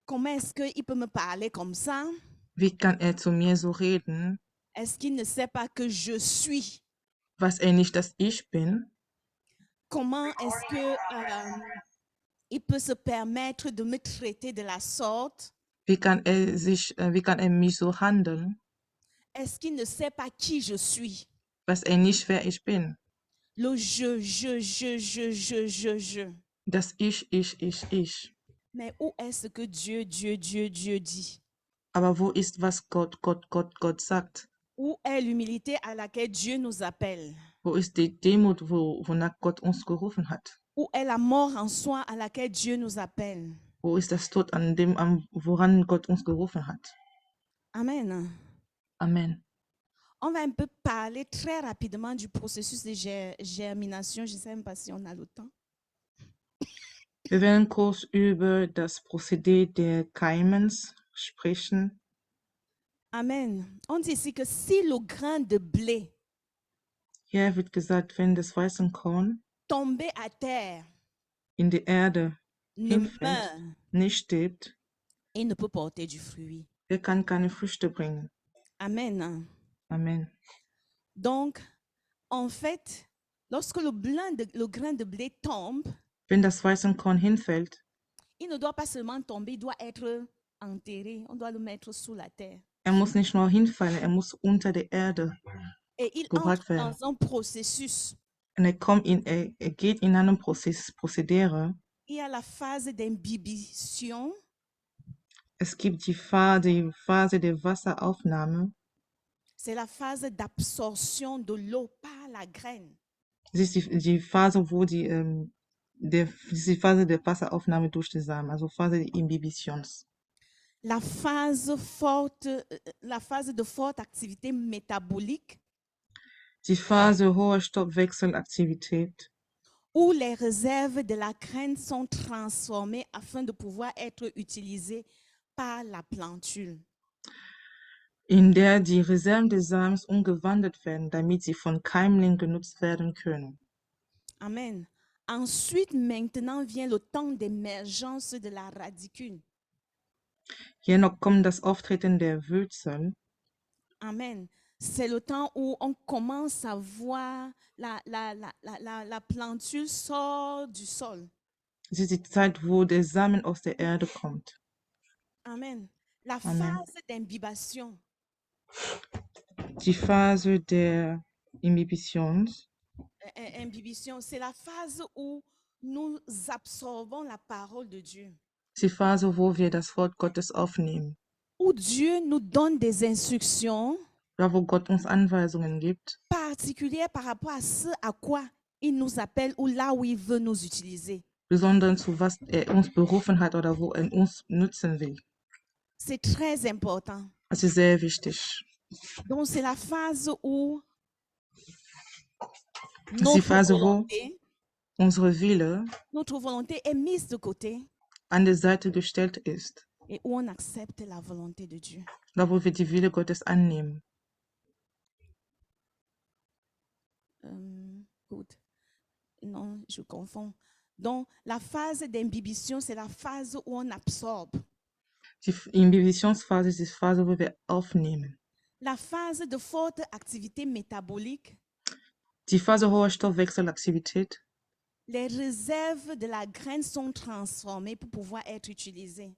Comment est-ce qu'il peut me parler comme ça? Wie kann er zu mir so reden, Est-ce qu'il ne sait pas que je suis? was er nicht, dass ich bin? Comment est-ce que il peut se permettre de me traiter de la sorte? Wie kann er mich so handeln, Est-ce qu'il ne sait pas qui je suis? was er nicht, wer ich bin? Le je. Das ich. Mais où est-ce que Dieu dit? Aber wo ist, was Gott sagt? Où est l'humilité à laquelle Dieu nous appelle? Wo ist die Demut, wonach Gott uns gerufen hat? Où est la mort en soi à laquelle Dieu nous appelle? Wo ist das Tod, woran Gott uns gerufen hat? Amen. Amen. On va un peu parler très rapidement du processus de germination. Je ne sais même pas si on a le temps. Wir werden kurz über das Prozedere des Keimens sprechen. Amen. On dit ici que si le grain de blé Hier wird gesagt, wenn das Weizenkorn tombait à terre, in die Erde ne hinfällt, meurt, nicht stirbt, et ne peut porter du fruit. Er kann keine Früchte bringen. Amen. Amen. Donc, en fait, lorsque le grain de blé tombe, Wenn das Weizenkorn hinfällt, il ne doit pas seulement tomber, il doit être enterré. On doit le mettre sous la terre. muss nicht nur hinfallen, er muss unter der Erde Et il gebracht entre werden. dans un processus. Und er geht in einem Prozedere. Il y a la phase d'imbibition. Es gibt die Phase der Wasseraufnahme. C'est la phase d'absorption de l'eau par la graine. Das ist die Phase, wo das ist die Phase der Wasseraufnahme durch den Samen, also Phase der Imbibitions. La phase de forte activité métabolique, Die Phase hoher Stoffwechselaktivität, où les réserves de la graine sont transformées afin de pouvoir être utilisées par la plantule. in der die Reserven des Samens umgewandelt werden, damit sie von Keimlingen genutzt werden können. Amen. Ensuite, maintenant vient le temps d'émergence de la radicule. Hier noch kommt das Auftreten der Wurzel. Amen. C'est le temps où on commence à voir la plantule sort du sol. Es ist die Zeit, wo der Samen aus der Erde kommt. Amen. La Amen. phase d'imbibation. Die Phase der Imbibitions, Imbibition, c'est la phase où nous absorbons la parole de Dieu. die Phase, wo wir das Wort Gottes aufnehmen. Où Dieu nous donne des instructions Da, wo Gott uns Anweisungen gibt, particulières par rapport à ce à quoi il nous appelle ou là où il veut nous utiliser. besonders zu was er uns berufen hat oder wo er uns nutzen will. C'est très important. Das ist sehr wichtig. Donc, c'est la phase où Das ist die Phase, wo volonté, unsere notre volonté est mise de côté an der Seite gestellt ist. et où on accepte la volonté de Dieu. Da, wo wir die Wille Gottes annehmen. Good. Non, je confonds. Donc, la phase d'imbibition, c'est la phase où on absorbe. Die Imbibitionsphase ist die Phase, wo wir aufnehmen. La phase de forte activité métabolique, Die Phase hoher Stoffwechselaktivität, les réserves de la graine sont transformées pour pouvoir être utilisées.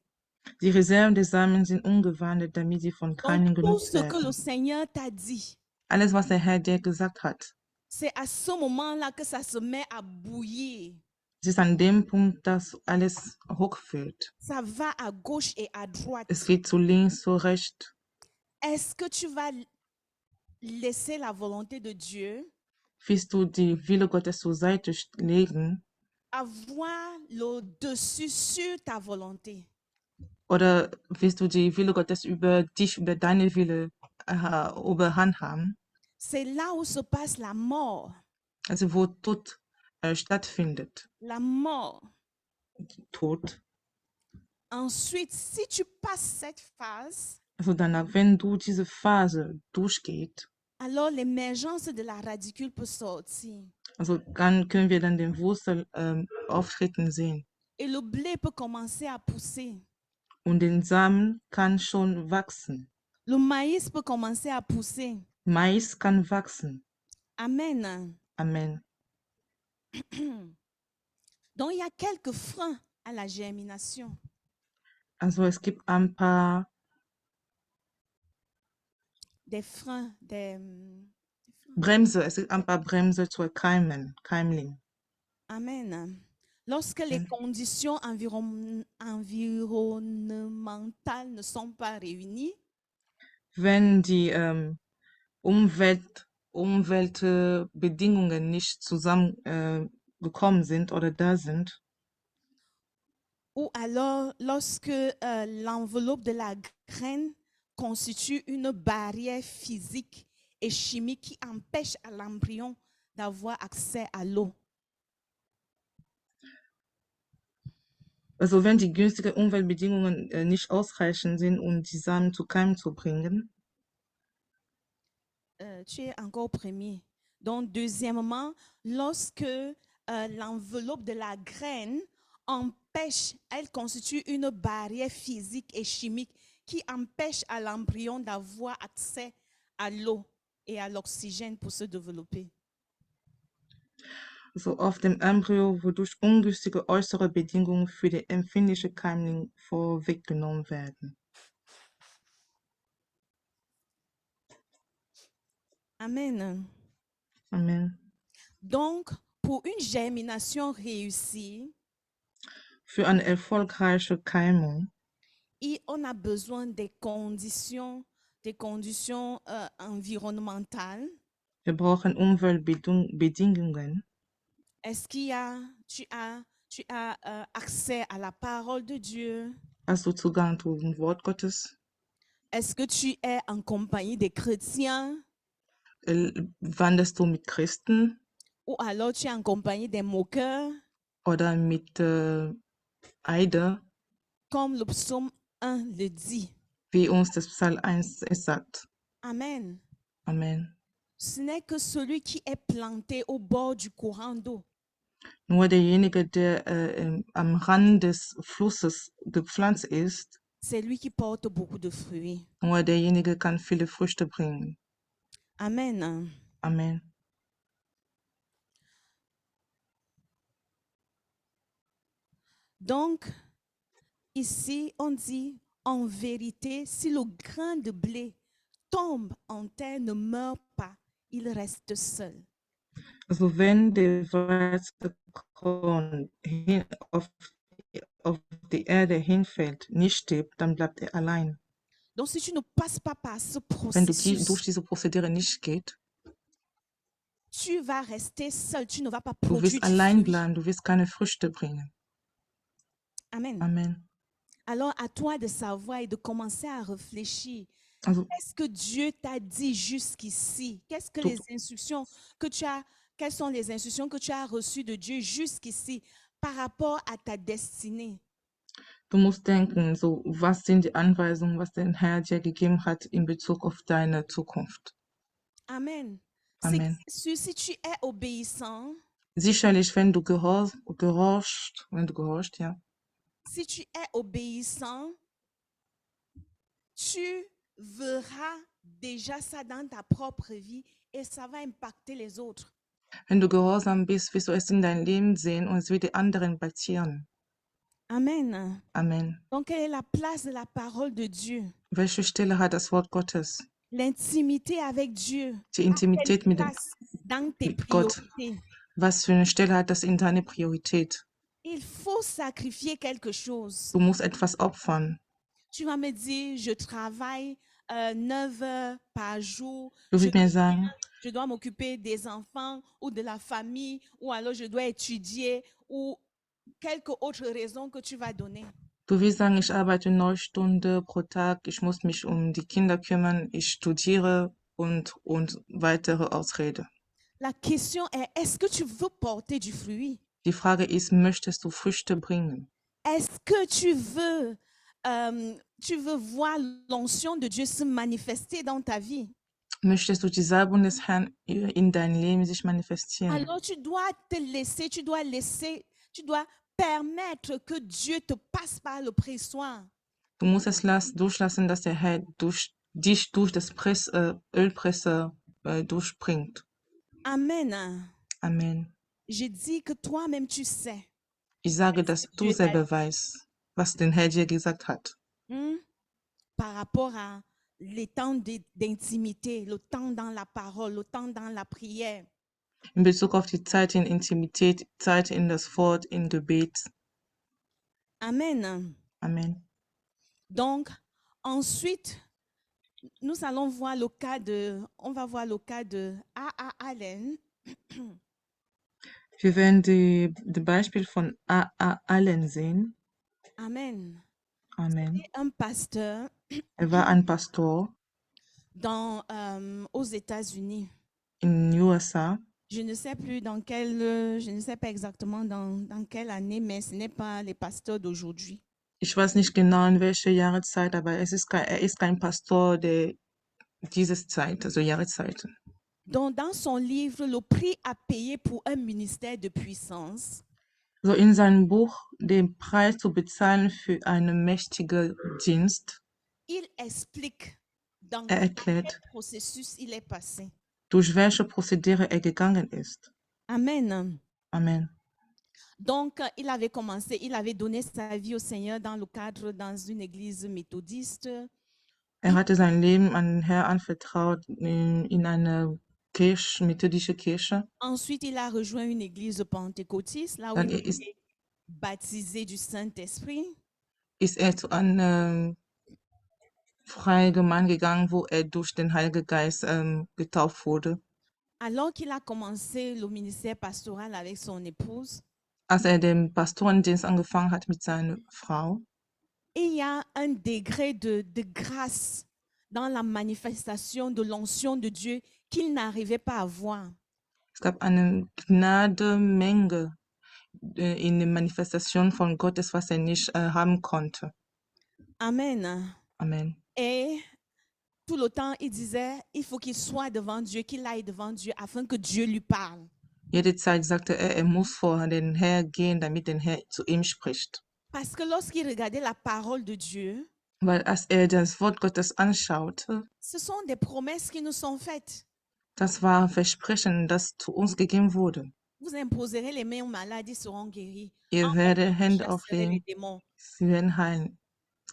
die Reserven des Samen sind umgewandelt, damit sie von Donc, keinen tout genutzt ce que le werden. Seigneur t'a dit, Alles, was der Herr dir gesagt hat, c'est à ce moment-là que ça se met à bouillir. es ist an dem Punkt, dass alles hochfällt. Ça va à gauche et à droite. Es geht zu links, zu rechts. Est-ce que tu vas laisser la volonté de Dieu Willst du die Wille Gottes zur Seite legen avoir le dessus sur ta volonté? oder willst du die Wille Gottes über dich, über deine Wille Oberhand haben? C'est là où se passe la mort. Also wo Tod stattfindet. La mort. Tod. Ensuite, si tu passes cette phase, Also danach, wenn du diese Phase durchgeht, alors l'émergence de la radicule peut sortir. also dann können wir dann den Wurzel auftreten sehen. Et le blé peut commencer à pousser. Und den Samen kann schon wachsen. Le maïs peut commencer à pousser. Mais kann wachsen. Amen. Amen. Donc, il y a quelques freins à la germination. Also es gibt ein paar Des freins, Bremse, es gibt ein paar Bremse zur Keimling. Amen. Lorsque les conditions environnementales ne sont pas réunies, Wenn die Umweltbedingungen nicht zusammengekommen sind oder da sind, ou alors lorsque l'enveloppe de la graine constitue une barrière physique et chimique qui empêche à l'embryon d'avoir accès à l'eau. also wenn die günstigen Umweltbedingungen nicht ausreichend sind, um die Samen zu Keimen zu bringen, Tu es encore premier. Donc, deuxièmement, lorsque l'enveloppe de la graine elle constitue une barrière physique et chimique qui empêche à l'embryon d'avoir accès à l'eau et à l'oxygène pour se développer. So auf dem Embryo, wodurch ungünstige äußere Bedingungen für den empfindlichen Keimling vorweggenommen werden. Amen. Amen. Donc, pour une germination réussie, Für eine erfolgreiche Keimung on a besoin des conditions environnementales. wir brauchen Umweltbedingungen. Est-ce tu as accès à la parole de Dieu? Hast du Zugang zum Wort Gottes? Est-ce que tu es en compagnie des chrétiens? Wanderst du mit Christen Ou alors tu es en compagnie des moqueurs? oder mit Eide, Comme le psaume 1 le dit. wie uns das Psalm 1 es sagt. Amen. Amen. Ce n'est que celui qui est planté au bord du courant d'eau. Nur derjenige, der am Rand des Flusses gepflanzt ist, C'est lui qui porte beaucoup de fruits. nur derjenige kann viele Früchte bringen. Amen. Amen. Donc, ici, on dit, en vérité, si le grain de blé tombe en terre, ne meurt pas, il reste seul. Also wenn der Weizenkorn auf die Erde hinfällt, nicht stirbt, dann bleibt er allein. Donc, si tu ne passes pas par ce Wenn du processus, durch diese Prozedere nicht geht, tu vas rester seul, tu ne vas pas du produire wirst du allein fruit. bleiben, du wirst keine Früchte bringen. Amen. Amen. Alors, à toi de savoir et de commencer à réfléchir. Also Qu'est-ce que Dieu t'a dit jusqu'ici? Qu'est-ce que Du- les instructions que tu as, quelles sont les instructions que tu as reçues de Dieu jusqu'ici par rapport à ta destinée? du musst denken, so was sind die Anweisungen, was der Herr dir gegeben hat in Bezug auf deine Zukunft. Amen. Amen. Si tu es obéissant, Sicherlich, wenn du gehorchst, ja, si tu es obéissant, tu verras déjà ça dans ta propre vie et ça va impacter les autres. wenn du gehorsam bist, wirst du es in deinem Leben sehen und es wird die anderen passieren. Amen. Amen. Donc, quelle est la place de la parole de Dieu? Welche Stelle hat das Wort Gottes? L'intimité avec Dieu. Die Intimität mit dem Place dans tes mit Gott. priorités. Was für eine Stelle hat das in deiner Priorität? Il faut sacrifier quelque chose. Du musst etwas opfern. Tu vas me dire, je travaille 9 heures par jour. Du Je, wirst mir sagen, je dois m'occuper des enfants ou de la famille, ou alors je dois étudier, ou quelque autre raison que tu vas donner. du wirst sagen, ich arbeite 9 Stunden pro Tag, ich muss mich um die Kinder kümmern, ich studiere und weitere Ausrede. La question est, est-ce que tu veux porter du fruit? Die Frage ist, möchtest du Früchte bringen? Est-ce que tu veux voir l'onction de Dieu se manifester dans ta vie? Möchtest du die Salbung des Herrn in deinem Leben sich manifestieren? Alors tu dois tu dois permettre que Dieu te passe par le pressoir. Du musst es durchlassen, dass der Herr dich durch das Ölpresse durchbringt. Amen. Amen. Je dis que toi-même tu sais. Ich sage, dass du selber weißt, was der Herr dir gesagt hat. Par rapport à les temps d'intimité, le temps dans la parole, le temps dans la prière. In Bezug auf die Zeit in Intimität, Zeit in das Wort, in Gebet. Amen. Amen. Donc, ensuite, nous allons voir on va voir le cas de A.A. Allen. Wir werden das Beispiel von A.A. Allen sehen. Amen. Amen. Un pasteur war ein Pastor aux États-Unis. in USA. Je ne sais pas exactement dans quelle année, mais ce n'est pas les pasteurs d'aujourd'hui. Ich weiß nicht genau in welcher Jahreszeit, aber er ist kein Pastor der dieses Zeit, also Jahreszeiten. Donc, dans son livre, Le prix à payer pour un ministère de puissance, So in seinem Buch den Preis zu bezahlen für einen mächtigen Dienst, il explique dans er quel erklärt, processus il est passé. durch welche Prozedere er gegangen ist. Amen. Amen. Donc, il avait commencé, il avait donné sa vie au Seigneur dans le cadre, dans une église méthodiste. Er hatte sein Leben an den Herrn anvertraut in einer methodische Kirche. Ensuite, il a rejoint une église pentecôtiste, là où Dann il a ist, été baptisé du Saint-Esprit. ist er zu einem freien Gemeinde gegangen, wo er durch den Heiligen Geist getauft wurde. Alors qu'il a commencé le ministère pastoral avec son épouse, Als er den Pastorendienst angefangen hat mit seiner Frau, il y a un degré de grâce dans la manifestation de l'onction de Dieu qu'il n'arrivait pas à voir. es gab eine Gnademenge in der Manifestation von Gottes, was er nicht haben konnte. Amen. Amen. Et tout le temps, il disait, il faut qu'il soit devant Dieu, qu'il aille devant Dieu, afin que Dieu lui parle. Jede Zeit sagte er muss vor den Herrn gehen, damit der Herr zu ihm spricht. Parce que lorsqu'il regardait la parole de Dieu, Weil als er das Wort Gottes anschaute, ce sont des promesses qui nous sont faites. das war Versprechen, das zu uns gegeben wurde. Vous imposerez les mains aux malades, ils seront guéris. Ihr En werdet mon nom, Hände chasserez les auflegen, démons. sie werden heilen.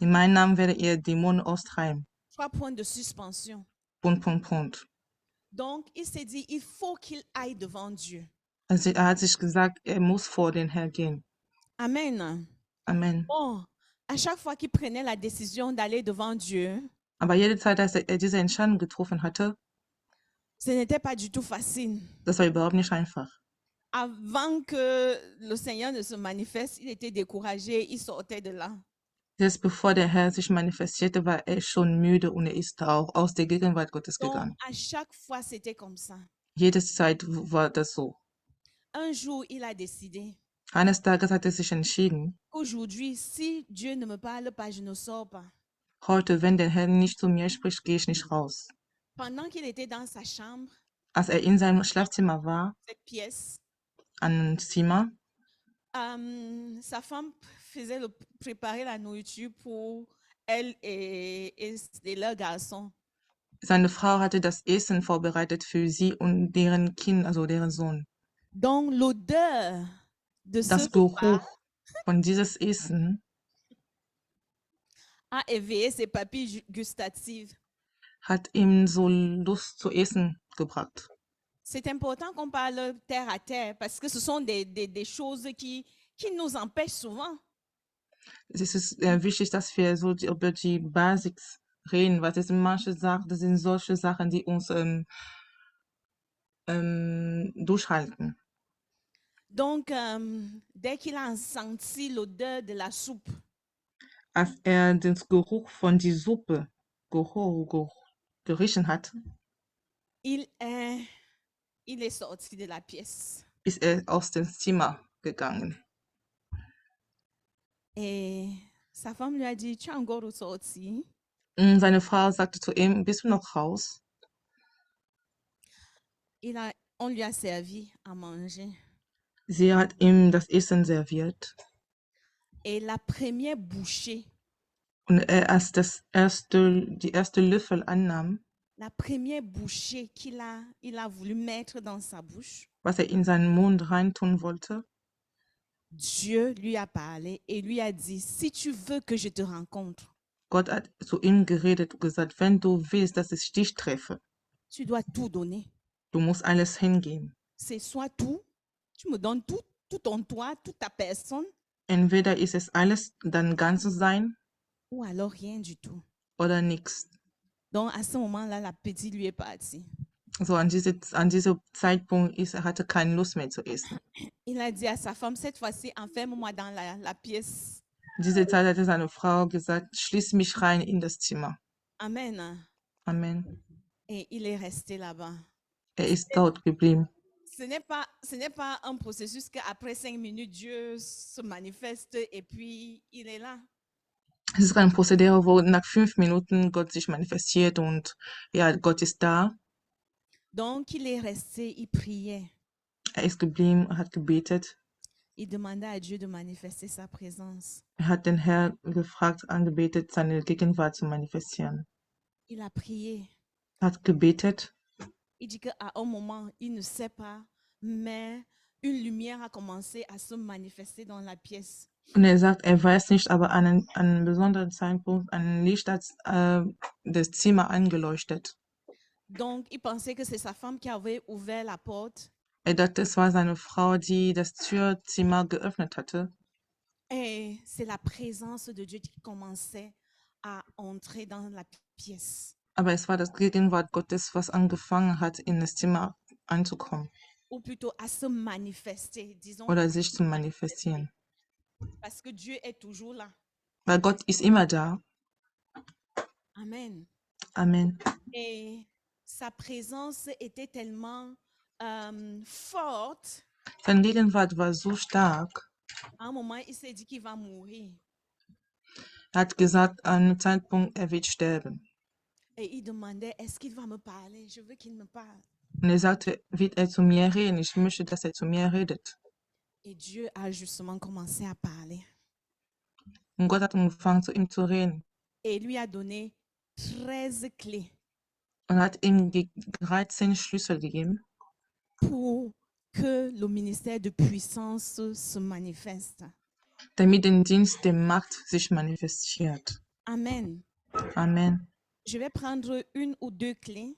In meinem Namen werdet ihr Dämonen austreiben. 3 points de suspension. Punkt. Donc, il s'est dit, il faut qu'il aille devant Dieu. Also er hat sich gesagt, er muss vor den Herrn gehen. Amen. Amen. Bon, à chaque fois qu'il prenait la décision d'aller devant Dieu, Aber jede Zeit, als er diese Entscheidung getroffen hatte, ce n'était pas du tout facile. das war überhaupt nicht einfach. Avant que le Seigneur ne se manifeste, il était découragé, il sortait de là. Jetzt bevor der Herr sich manifestierte, war er schon müde und er ist auch aus der Gegenwart Gottes Donc, gegangen. à chaque fois, c'était comme ça. Jede Zeit war das so. Un jour, il a décidé Eines Tages hat er sich entschieden, qu'aujourd'hui, si Dieu ne me parle pas, je ne sors pas. heute, wenn der Herr nicht zu mir spricht, gehe ich nicht raus. Pendant qu'il était dans sa chambre, Als er in seinem Schlafzimmer war, cette pièce, an Zimmer, sa femme préparer la nourriture pour elle et leur garçon. seine Frau hatte das Essen vorbereitet für sie und deren Kind, also deren Sohn. Donc, l'odeur de ce Das repas Geruch von dieses Essen a éveillé ses papilles gustatives. hat ihm so Lust zu essen gebracht. C'est important qu'on parle terre à terre parce que ce sont des choses qui nous empêchent souvent. Es ist wichtig, dass wir so über die Basics reden, weil das sind manche Sachen, das sind solche Sachen, die uns durchhalten. Donc, dès qu'il a senti l'odeur de la soupe, Als er den Geruch von die Suppe geriechen hat, il est sorti de la pièce. ist er aus dem Zimmer gegangen. Et sa femme lui a dit, tu es encore sorti? Und seine Frau sagte zu ihm, bist du noch raus? On lui a servi à manger. Sie hat ihm das Essen serviert. Et la première bouchée, Und er als die erste Löffel annahm, la première bouchée il a voulu mettre dans sa bouche, was er in seinen Mund reintun wollte, Dieu lui a parlé et lui a dit, si tu veux que je te rencontre, Gott hat zu ihm geredet und gesagt, wenn du willst, dass ich dich treffe, tu dois tout donner. du musst alles hingeben. C'est soit tout, tu me donnes tout, tout ton toi, toute ta personne, Entweder ist es alles dein Ganzes sein ou alors rien du tout. oder nichts. Donc, à ce moment-là, la petite lui est partie. So an diesem Zeitpunkt hatte keine Lust mehr zu essen. Il a dit à sa femme, cette fois-ci, enferme-moi dans la pièce. Diese Zeit hatte seine Frau gesagt, schließ mich rein in das Zimmer. Amen. Amen. Et il est resté là-bas. Er ist dort geblieben. Ce n'est pas un processus qu'après 5 minutes, Dieu se manifeste et puis il est là. Es ist ein Prozedere, wo nach 5 Minuten Gott sich manifestiert und ja, Gott ist da. Donc, il est resté, il priait. Er ist geblieben, hat gebetet. il demandait à Dieu de manifester sa présence. Er hat den Herrn gefragt, angebetet, seine Gegenwart zu manifestieren. Il a prié. Er hat gebetet. Il dit qu'à un moment, il ne sait pas, mais une lumière a commencé à se manifester dans la pièce. Und er sagt, er weiß nicht, aber an einem besonderen Zeitpunkt ein Licht hat das Zimmer angeleuchtet. Donc, il pensait que c'est sa femme qui avait ouvert la porte. Er dachte, es war seine Frau, die das Türzimmer geöffnet hatte. Et c'est la présence de Dieu qui commençait à entrer dans la pièce. Aber es war das Gegenwart Gottes, was angefangen hat, in das Zimmer einzukommen Ou plutôt à se manifester, disons, oder sich zu manifestieren. parce que Dieu est toujours là. Weil Gott ist immer da. Amen. Amen. Et sa présence était tellement forte. Seine Gegenwart war so stark. À un moment, il s'est dit qu'il va mourir. Er hat gesagt, an einem Zeitpunkt, er wird sterben. Et il demandait, est-ce qu'il va me parler? Je veux qu'il me parle. Und er sagte, wird er zu mir reden? Ich möchte, dass er zu mir redet. Et Dieu a justement commencé à parler. Und Gott hat angefangen, zu ihm zu reden. Et lui a donné 13 clés Und hat ihm die 13 Schlüssel gegeben, pour que le ministère de puissance se manifeste. damit der Dienst der Macht sich manifestiert. Amen. Amen. Je vais prendre une ou deux clés.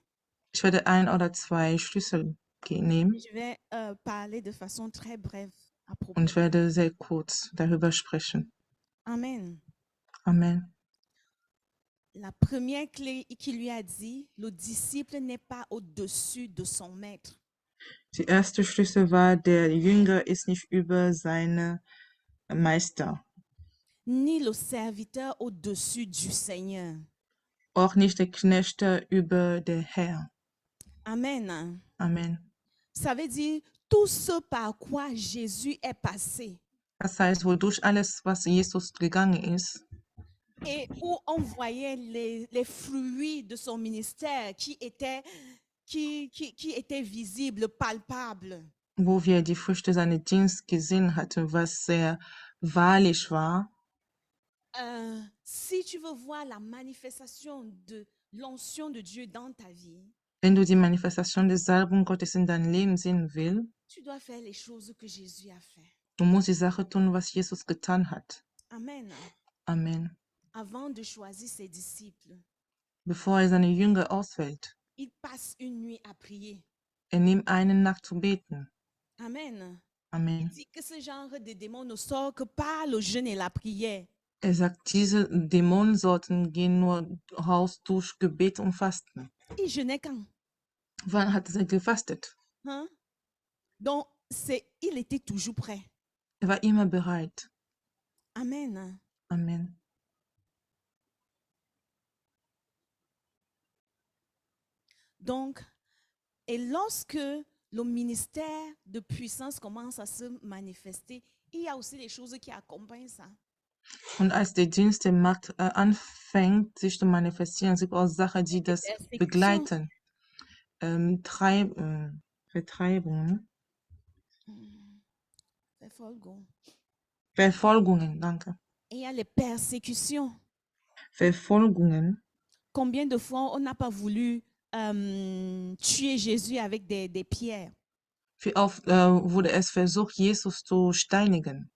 Ich werde 1 oder 2 Schlüssel nehmen Je vais parler de façon très brève à propos. und ich werde sehr kurz darüber sprechen. Amen. Amen. La première clé qu'il lui a dit, le disciple n'est pas au-dessus de son maître. Die erste Schlüssel war, der Jünger ist nicht über seine Meister, Ni le serviteur au-dessus du Seigneur. auch nicht der Knecht über der Herr. Amen. Amen. Ça veut dire tout ce par quoi Jésus est passé Das heißt, wodurch alles, was Jesus gegangen ist, et où on voyait les fruits de son ministère qui étaient visibles, palpables. wo wir die Früchte seines Dienstes gesehen hatten, was sehr wahrlich war. Si tu veux voir la manifestation de l'onction de Dieu dans ta vie, Wenn du die Manifestation der Salbung Gottes in deinem Leben sehen willst, tu dois faire les choses que Jésus a fait. du musst die Sache tun, was Jesus getan hat. Amen. Amen. Avant de choisir ses disciples, Bevor er seine Jünger auswählt, il passe une nuit à prier. er nimmt eine Nacht zu beten. Amen. Il Amen. dit que ce genre de démon ne sort que par le jeûne et la prière. Er sagt, diese Dämonensorten gehen nur raus durch Gebet und Fasten. Il jeûnait quand? Wann hat er gefastet? Hein? Donc, il était toujours prêt. Er war immer bereit. Amen. Amen. Donc, et lorsque le ministère de puissance commence à se manifester, il y a aussi des choses qui accompagnent ça. Und als der Dienst der Macht anfängt, sich zu manifestieren, es gibt auch Sachen, die das Persécution. begleiten. Vertreibungen, Verfolgungen, danke. Et il y a les persécutions. Verfolgungen. Combien de fois on n'a pas voulu tuer Jésus avec des pierres? Wie oft wurde es versucht, Jesus zu steinigen?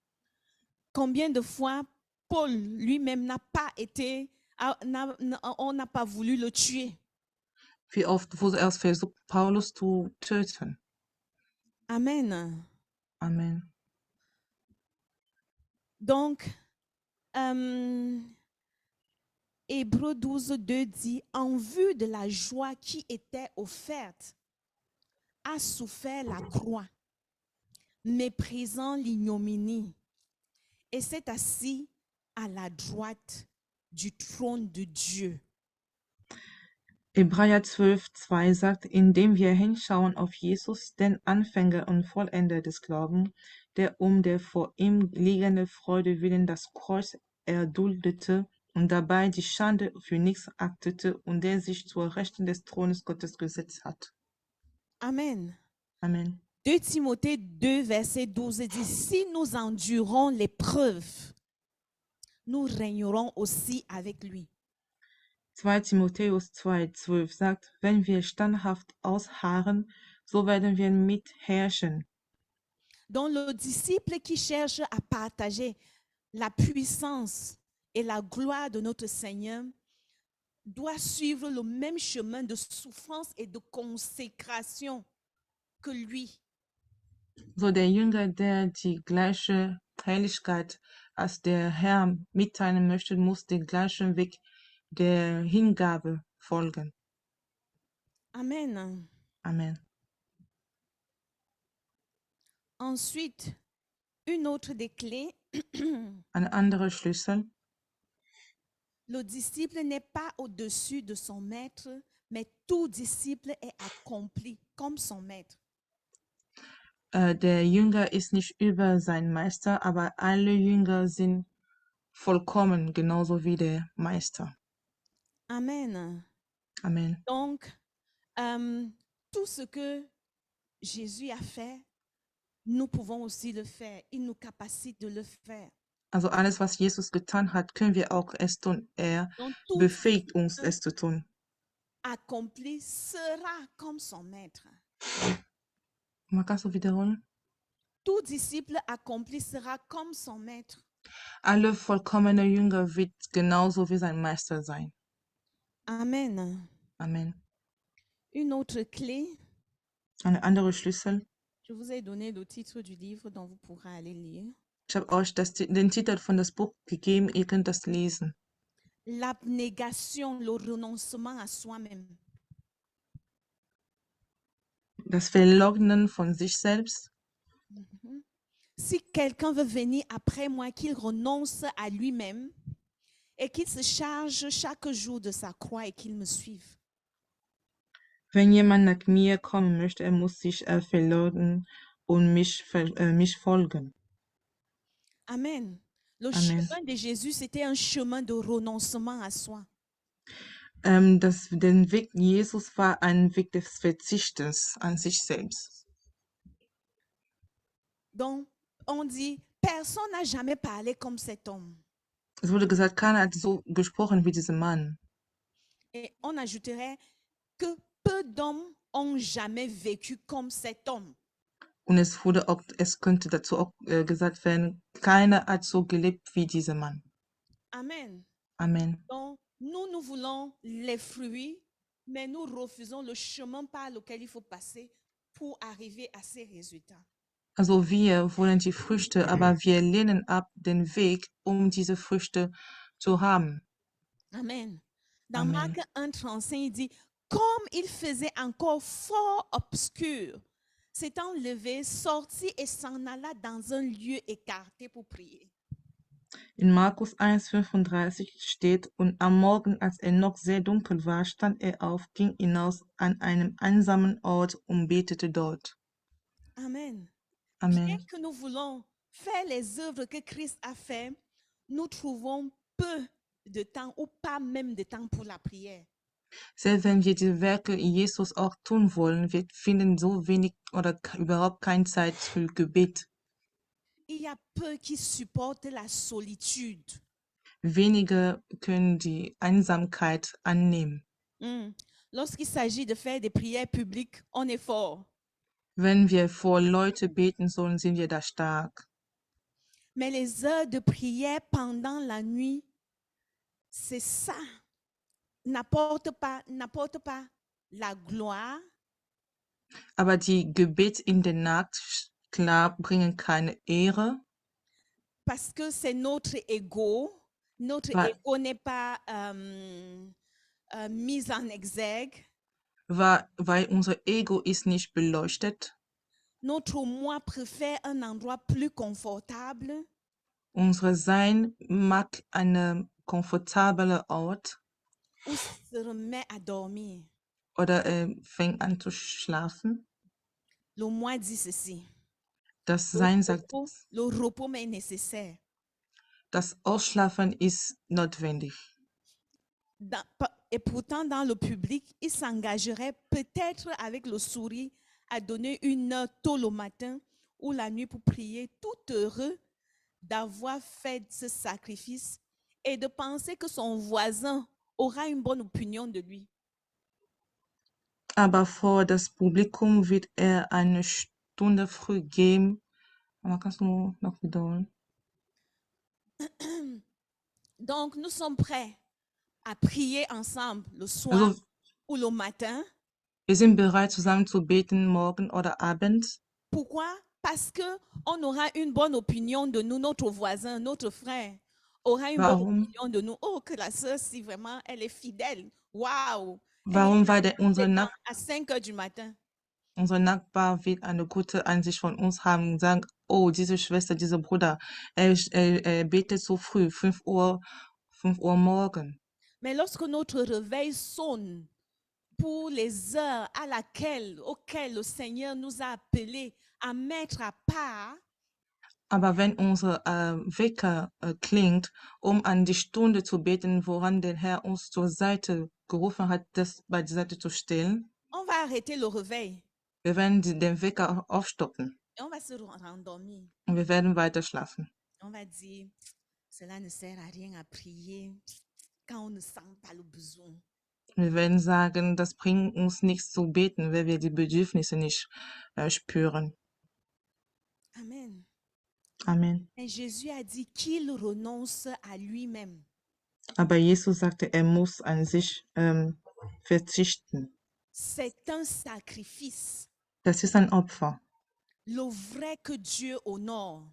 Combien de fois Paul lui-même n'a pas été, on n'a pas voulu le tuer? Wie oft wurde es versucht, Paulus zu töten? Amen. Amen. Donc, Hébreux 12, 2 dit, en vue de la joie qui était offerte, a souffert la croix, méprisant l'ignominie, et s'est assis à la droite du trône de Dieu. Hebräer 12, 2 sagt, indem wir hinschauen auf Jesus, den Anfänger und Vollender des Glaubens, der der vor ihm liegenden Freude willen das Kreuz erduldete und dabei die Schande für nichts achtete und der sich zur Rechten des Thrones Gottes gesetzt hat. Amen. Amen. 2 Timothée 2, verset 12 dit, si nous endurons l'épreuve, nous régnerons aussi avec lui. 2 Timotheus 2,12 sagt, wenn wir standhaft ausharren, so werden wir mitherrschen. Donc le disciple qui cherche à partager la puissance et la gloire de notre Seigneur doit suivre le même chemin de souffrance et de consécration que lui. So der Jünger, der die gleiche Heiligkeit als der Herr mitteilen möchte, muss den gleichen Weg der Hingabe folgen. Amen. Amen. Ensuite, une autre des clés, Ein anderer Schlüssel. le disciple n'est pas au-dessus de son maître, mais tout disciple est accompli comme son maître. Der Jünger ist nicht über seinen Meister, aber alle Jünger sind vollkommen, genauso wie der Meister. Amen. Amen. Donc, tout ce que Jésus a fait, nous pouvons aussi le faire. Il nous capacite de le faire. Also alles, was Jesus getan hat, können wir auch es tun. Er Donc, tout befähigt uns, es zu tun. accompli sera comme son maître. Man kann so wiederholen. Tout disciple accompli sera comme son maître. Alle vollkommene Jünger wird genauso wie sein Meister sein. Amen. Amen. Une autre clé, Ein anderer Schlüssel. je vous ai donné le titre du livre dont vous pourrez aller lire. Ich habe euch den Titel von das Buch gegeben, ihr könnt das lesen. L'abnégation, le renoncement à soi-même. Das Verleugnen von sich selbst. Si quelqu'un veut venir après moi, qu'il renonce à lui-même et qu'il se charge chaque jour de sa croix et qu'il me suive. Wenn jemand nach mir kommen möchte, er muss sich verleugnen und mich folgen. Amen. Le Amen. chemin de Jésus, c'était un chemin de renoncement à soi. Den Weg Jesus war ein Weg des Verzichtes an sich selbst. Donc, on dit, personne n'a jamais parlé comme cet homme. Es wurde gesagt, keiner hat so gesprochen wie dieser Mann. Et on ajouterait que peu d'hommes ont jamais vécu comme cet homme. Und es könnte dazu auch gesagt werden, keiner hat so gelebt wie dieser Mann. Amen. Amen. Donc, nous voulons les fruits, mais nous refusons le chemin par lequel il faut passer pour arriver à ces résultats. Also wir wollen die Früchte, aber wir lehnen ab den Weg, um diese Früchte zu haben. Amen. Dans Amen. Marc 1,35, il dit, comme il faisait encore fort obscur, s'étant levé, sortit et s'en alla dans un lieu écarté pour prier. In Markus 1,35 steht, und am Morgen, als noch sehr dunkel war, stand auf, ging hinaus an einem einsamen Ort und betete dort. Amen. Amen. Bien que nous voulons faire les œuvres que Christ a fait, nous trouvons peu de temps ou pas même de temps pour la prière. Selbst wenn wir die Werke Jesus auch tun wollen, wir finden so wenig oder überhaupt keine Zeit für Gebet. Il y a peu qui supportent la solitude. Wenige können die Einsamkeit annehmen. Lorsqu'il s'agit de faire des prières publiques, on est fort. Wenn wir vor Leute beten sollen, sind wir da stark. Mais les heures de prière pendant la nuit, c'est ça. N'apporte pas la gloire, Aber die Gebete in der Nacht, klar, bringen keine Ehre, parce que c'est notre ego. Notre Ouais. ego n'est pas mis en exergue. weil unser Ego ist nicht beleuchtet. Notre moi préfère un endroit plus confortable. Unser Sein mag einen komfortablen Ort Ou se remet à dormir. oder fängt an zu schlafen. Le moi dit ceci. Das Sein sagt, Le repos m'est nécessaire. das Ausschlafen ist notwendig. Et pourtant, dans le public, il s'engagerait peut-être avec le sourire à donner une heure tôt le matin ou la nuit pour prier, tout heureux d'avoir fait ce sacrifice et de penser que son voisin aura une bonne opinion de lui. Aber vor das Publikum wird er eine Stunde früh gehen. Aber kannst du noch wiederholen? Donc, nous sommes prêts à prier ensemble le soir Also, ou le matin. wir sind bereit, zusammen zu beten, morgen oder abends. Pourquoi? Parce que on aura une bonne opinion de nous, notre voisin, notre frère aura une bonne Warum? opinion de nous. Oh, que la sœur, si vraiment elle est fidèle. Waouh! Elle est Warum? là Weil maintenant à 5 heures du matin. unser Nachbar wird eine gute Ansicht von uns haben und sagen, oh, diese Schwester, dieser Bruder, er betet so früh, 5 Uhr morgen. Mais lorsque notre réveil sonne pour les heures auxquelles le Seigneur nous a appelés à mettre à part, Aber wenn unser Wecker klingt, um an die Stunde zu beten, woran der Herr uns zur Seite gerufen hat, das bei die Seite zu stellen, on va arrêter le réveil wir werden den Wecker aufstoppen et on va se rendormir. und wir werden weiter schlafen. On va dire, cela ne sert à rien à prier quand on ne sent pas le besoin. Wir werden sagen, das bringt uns nichts zu beten, wenn wir die Bedürfnisse nicht spüren. Amen. Amen. Et Jésus a dit qu'il renonce à lui-même. Aber Jesus sagte, er muss an sich verzichten. C'est un sacrifice, Das ist ein Opfer. le vrai que Dieu honore.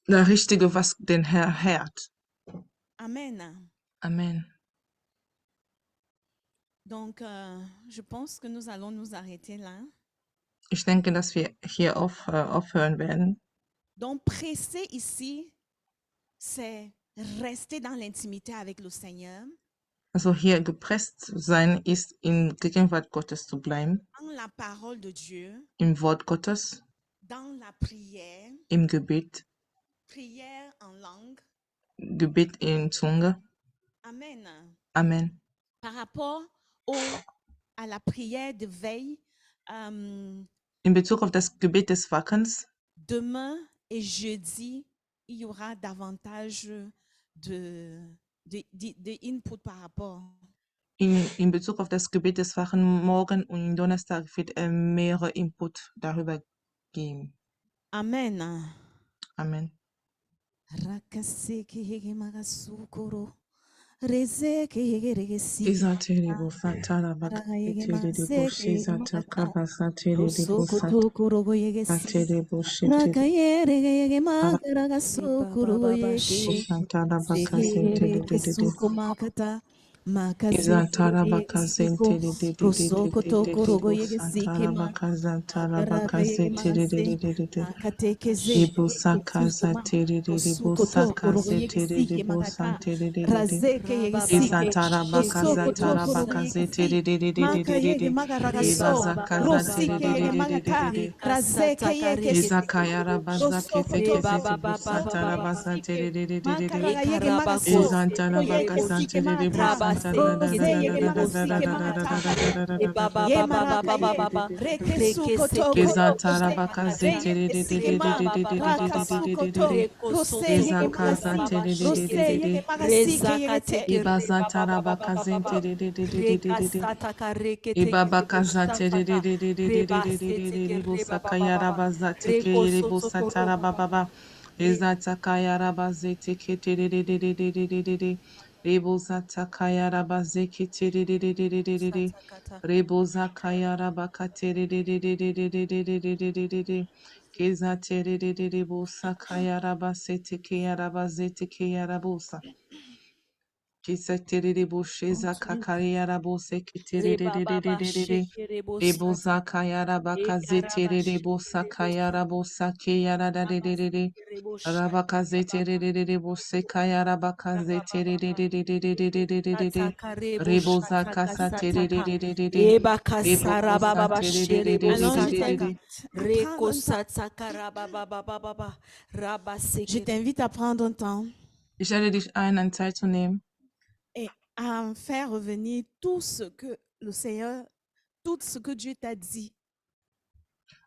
Das Richtige, was den Herr ehrt. Amen. Amen. Donc, je pense que nous allons nous arrêter là. Ich denke, dass wir hier aufhören werden. Donc, presser ici, c'est rester dans l'intimité avec le Seigneur, Also hier gepresst sein ist, in Gegenwart Gottes zu bleiben, dans la parole de Dieu, im Wort Gottes, dans la prière, im Gebet, prière en langue. Gebet in Zunge. Amen. Amen. Par rapport à la prière de veille, In Bezug auf das Gebet des Wachens, demain et jeudi, il y aura davantage de input par rapport. in Bezug auf das Gebet des Wachen morgen und Donnerstag wird mehrere Input darüber geben. Amen. Amen. Isateribu satara bakatiribu shizata kabasatiribu satiribu shitiribu satara bakasitiribu Izantara bakazentiribu satara bakazantara Ibu sakazatiribu sakazatiribu santiribu Izantara bakazatara bakazatiribu Izakayara bazakizekizetibu satara bazatiribu Izantara bakazatiribu Reboza kayara bazeki tiri Reboza kayara bakatiri Keza tiri bosa kayara baseti kayara bazeti kayara bosa Kisa tiri bosheza kakayara bose kitiri Reboza kayara bakazeti bosa kayara bosa kayara Rabakazete bose kaya rabakazete Reboza kasate Je t'invite à prendre un temps Ich lade dich ein, an Zeit zu nehmen et à faire revenir tout ce que le Seigneur tout ce que Dieu t'a dit.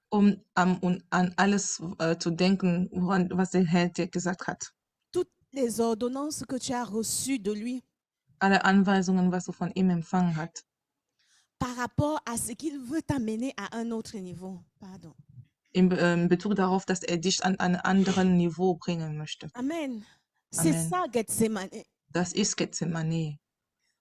um an alles zu denken, was der Herr dir gesagt hat. Toutes les ordonnances que tu as reçues de lui Alle Anweisungen, was du von ihm empfangen hast, par rapport à ce qu'il veut t'amener à un autre niveau. Pardon. in Bezug darauf, dass er dich an ein anderes Niveau bringen möchte. Amen. C'est Amen. ça, Gethsemane. Das ist Gethsemane.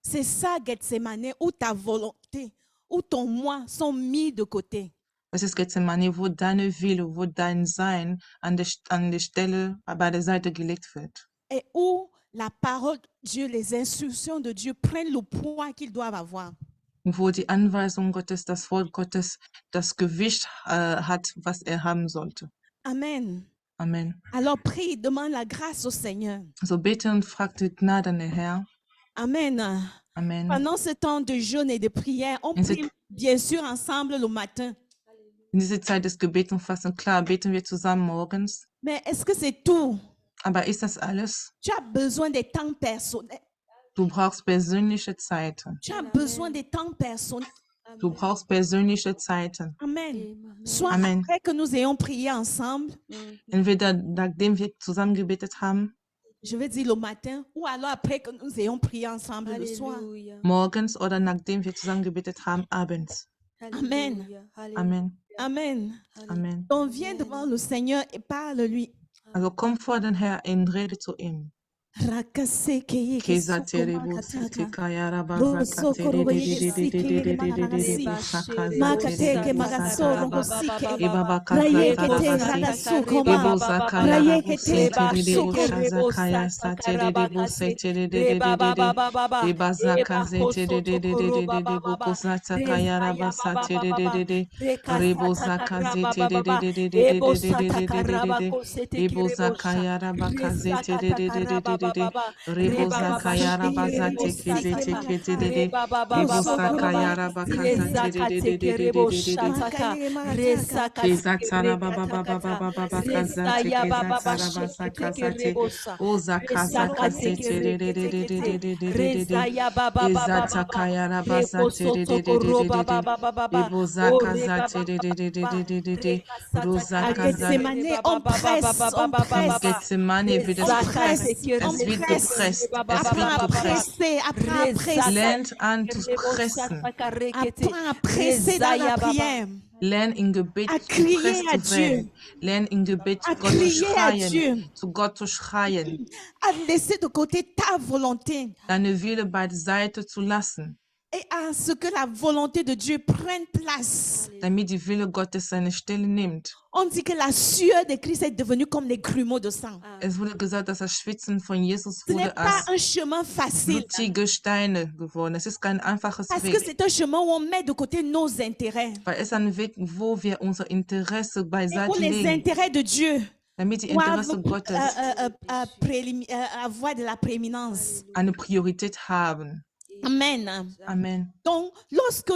C'est ça, Gethsemane, où ta volonté, où ton moi sont mis de côté. Das ist Gethsemane, wo deine Wille, wo dein Sein an der Stelle, bei der Seite gelegt wird. Et où la parole de Dieu, les instructions de Dieu prennent le poids qu'ils doivent avoir. Wo die Anweisung Gottes, das Wort Gottes, das Gewicht hat, was er haben sollte. Amen. Amen. Alors prie, demande la grâce au Seigneur. So bete und frag die Gnade an den Herr. Amen. Amen. Pendant ce temps de jeûne et de prière, on prie bien sûr ensemble le matin. In dieser Zeit des Gebets und Fasten, klar, beten wir zusammen morgens. Mais est-ce que c'est tout? Aber ist das alles? Tu as besoin des temps personnels. Du brauchst persönliche Zeiten. Tu as besoin des temps personnels. Du brauchst persönliche Zeiten. Amen. Soit Amen. après que nous ayons prié ensemble, Entweder nachdem wir zusammen gebetet haben, je vais dire le matin, ou alors après que nous ayons prié ensemble le soir. morgens oder nachdem wir zusammen gebetet haben, abends. Amen. Amen. Amen. Amen. Donc viens devant le Seigneur et parle-lui. Also komm vor den Herr und rede zu ihm. Keza terebu siti kayara bazaka Rebosa kayara bazate kizete kizete rebosa kayara bakazate kezatara baba baba baba baba kazate kezatara basakazate oza kazakazate kezata kayara bazate rebosa kazate rosa kazate On presse, on presse. Gethsemane wird es wird gepresst. Es wird gepresst. Apprends à presser. Lernt an zu pressen. Apprends à presser dans la prière. Lern in Gebet À crier gepresst à zu werden. Dieu. Lern in Gebet À Gott zu crier à Dieu. schreien. Zu Gott zu schreien. À laisser de côté ta volonté Deine Wille beiseite zu lassen, et à ce que la volonté de Dieu prenne place. damit die Wille Gottes seine Stelle nimmt. On dit que la sueur de Christ est devenue comme les grumeaux de sang. Es wurde gesagt, dass das Schwitzen von Jesus Ce n'est wurde pas als un chemin facile blutige Steine geworden. Es ist kein einfaches parce que Weg, c'est un chemin où on met de côté nos intérêts weil es ein Weg, wo wir unser Interesse et où beiseite les legen, intérêts de Dieu damit die doivent Interesse Gottes avoir de la prééminence. eine Priorität haben. Amen. Amen. Donc, lorsque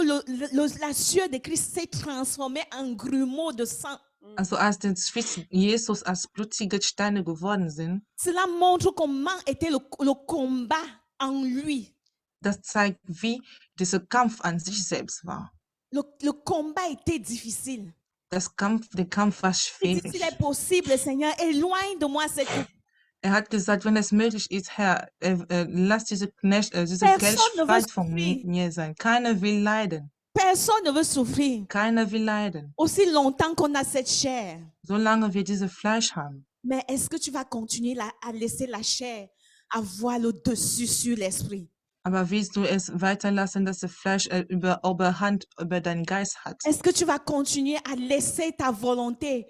la sueur de Christ s'est transformée en grumeaux de sang, Also als der Schwitz Jesus als blutige Steine geworden sind, cela montre comment était le combat en lui. das zeigt, wie dieser Kampf an sich selbst war. Le combat était difficile. Der Kampf war Il dit, schwierig. s'il est possible, Seigneur, éloigne de moi cette coupe. Er hat gesagt, wenn es möglich ist, Herr, lass diese Kelch Personne ne veut weit von souffrir. mir sein. Keiner will leiden. Personne ne veut souffrir. Keiner will leiden. Aussi longtemps qu'on a cette chair. Solange wir dieses Fleisch haben. Mais est-ce que tu vas continuer à laisser la chair avoir le dessus sur l'esprit? Aber willst du es weiterlassen, dass das Fleisch Oberhand über deinen Geist hat? Est-ce que tu vas continuer à laisser ta volonté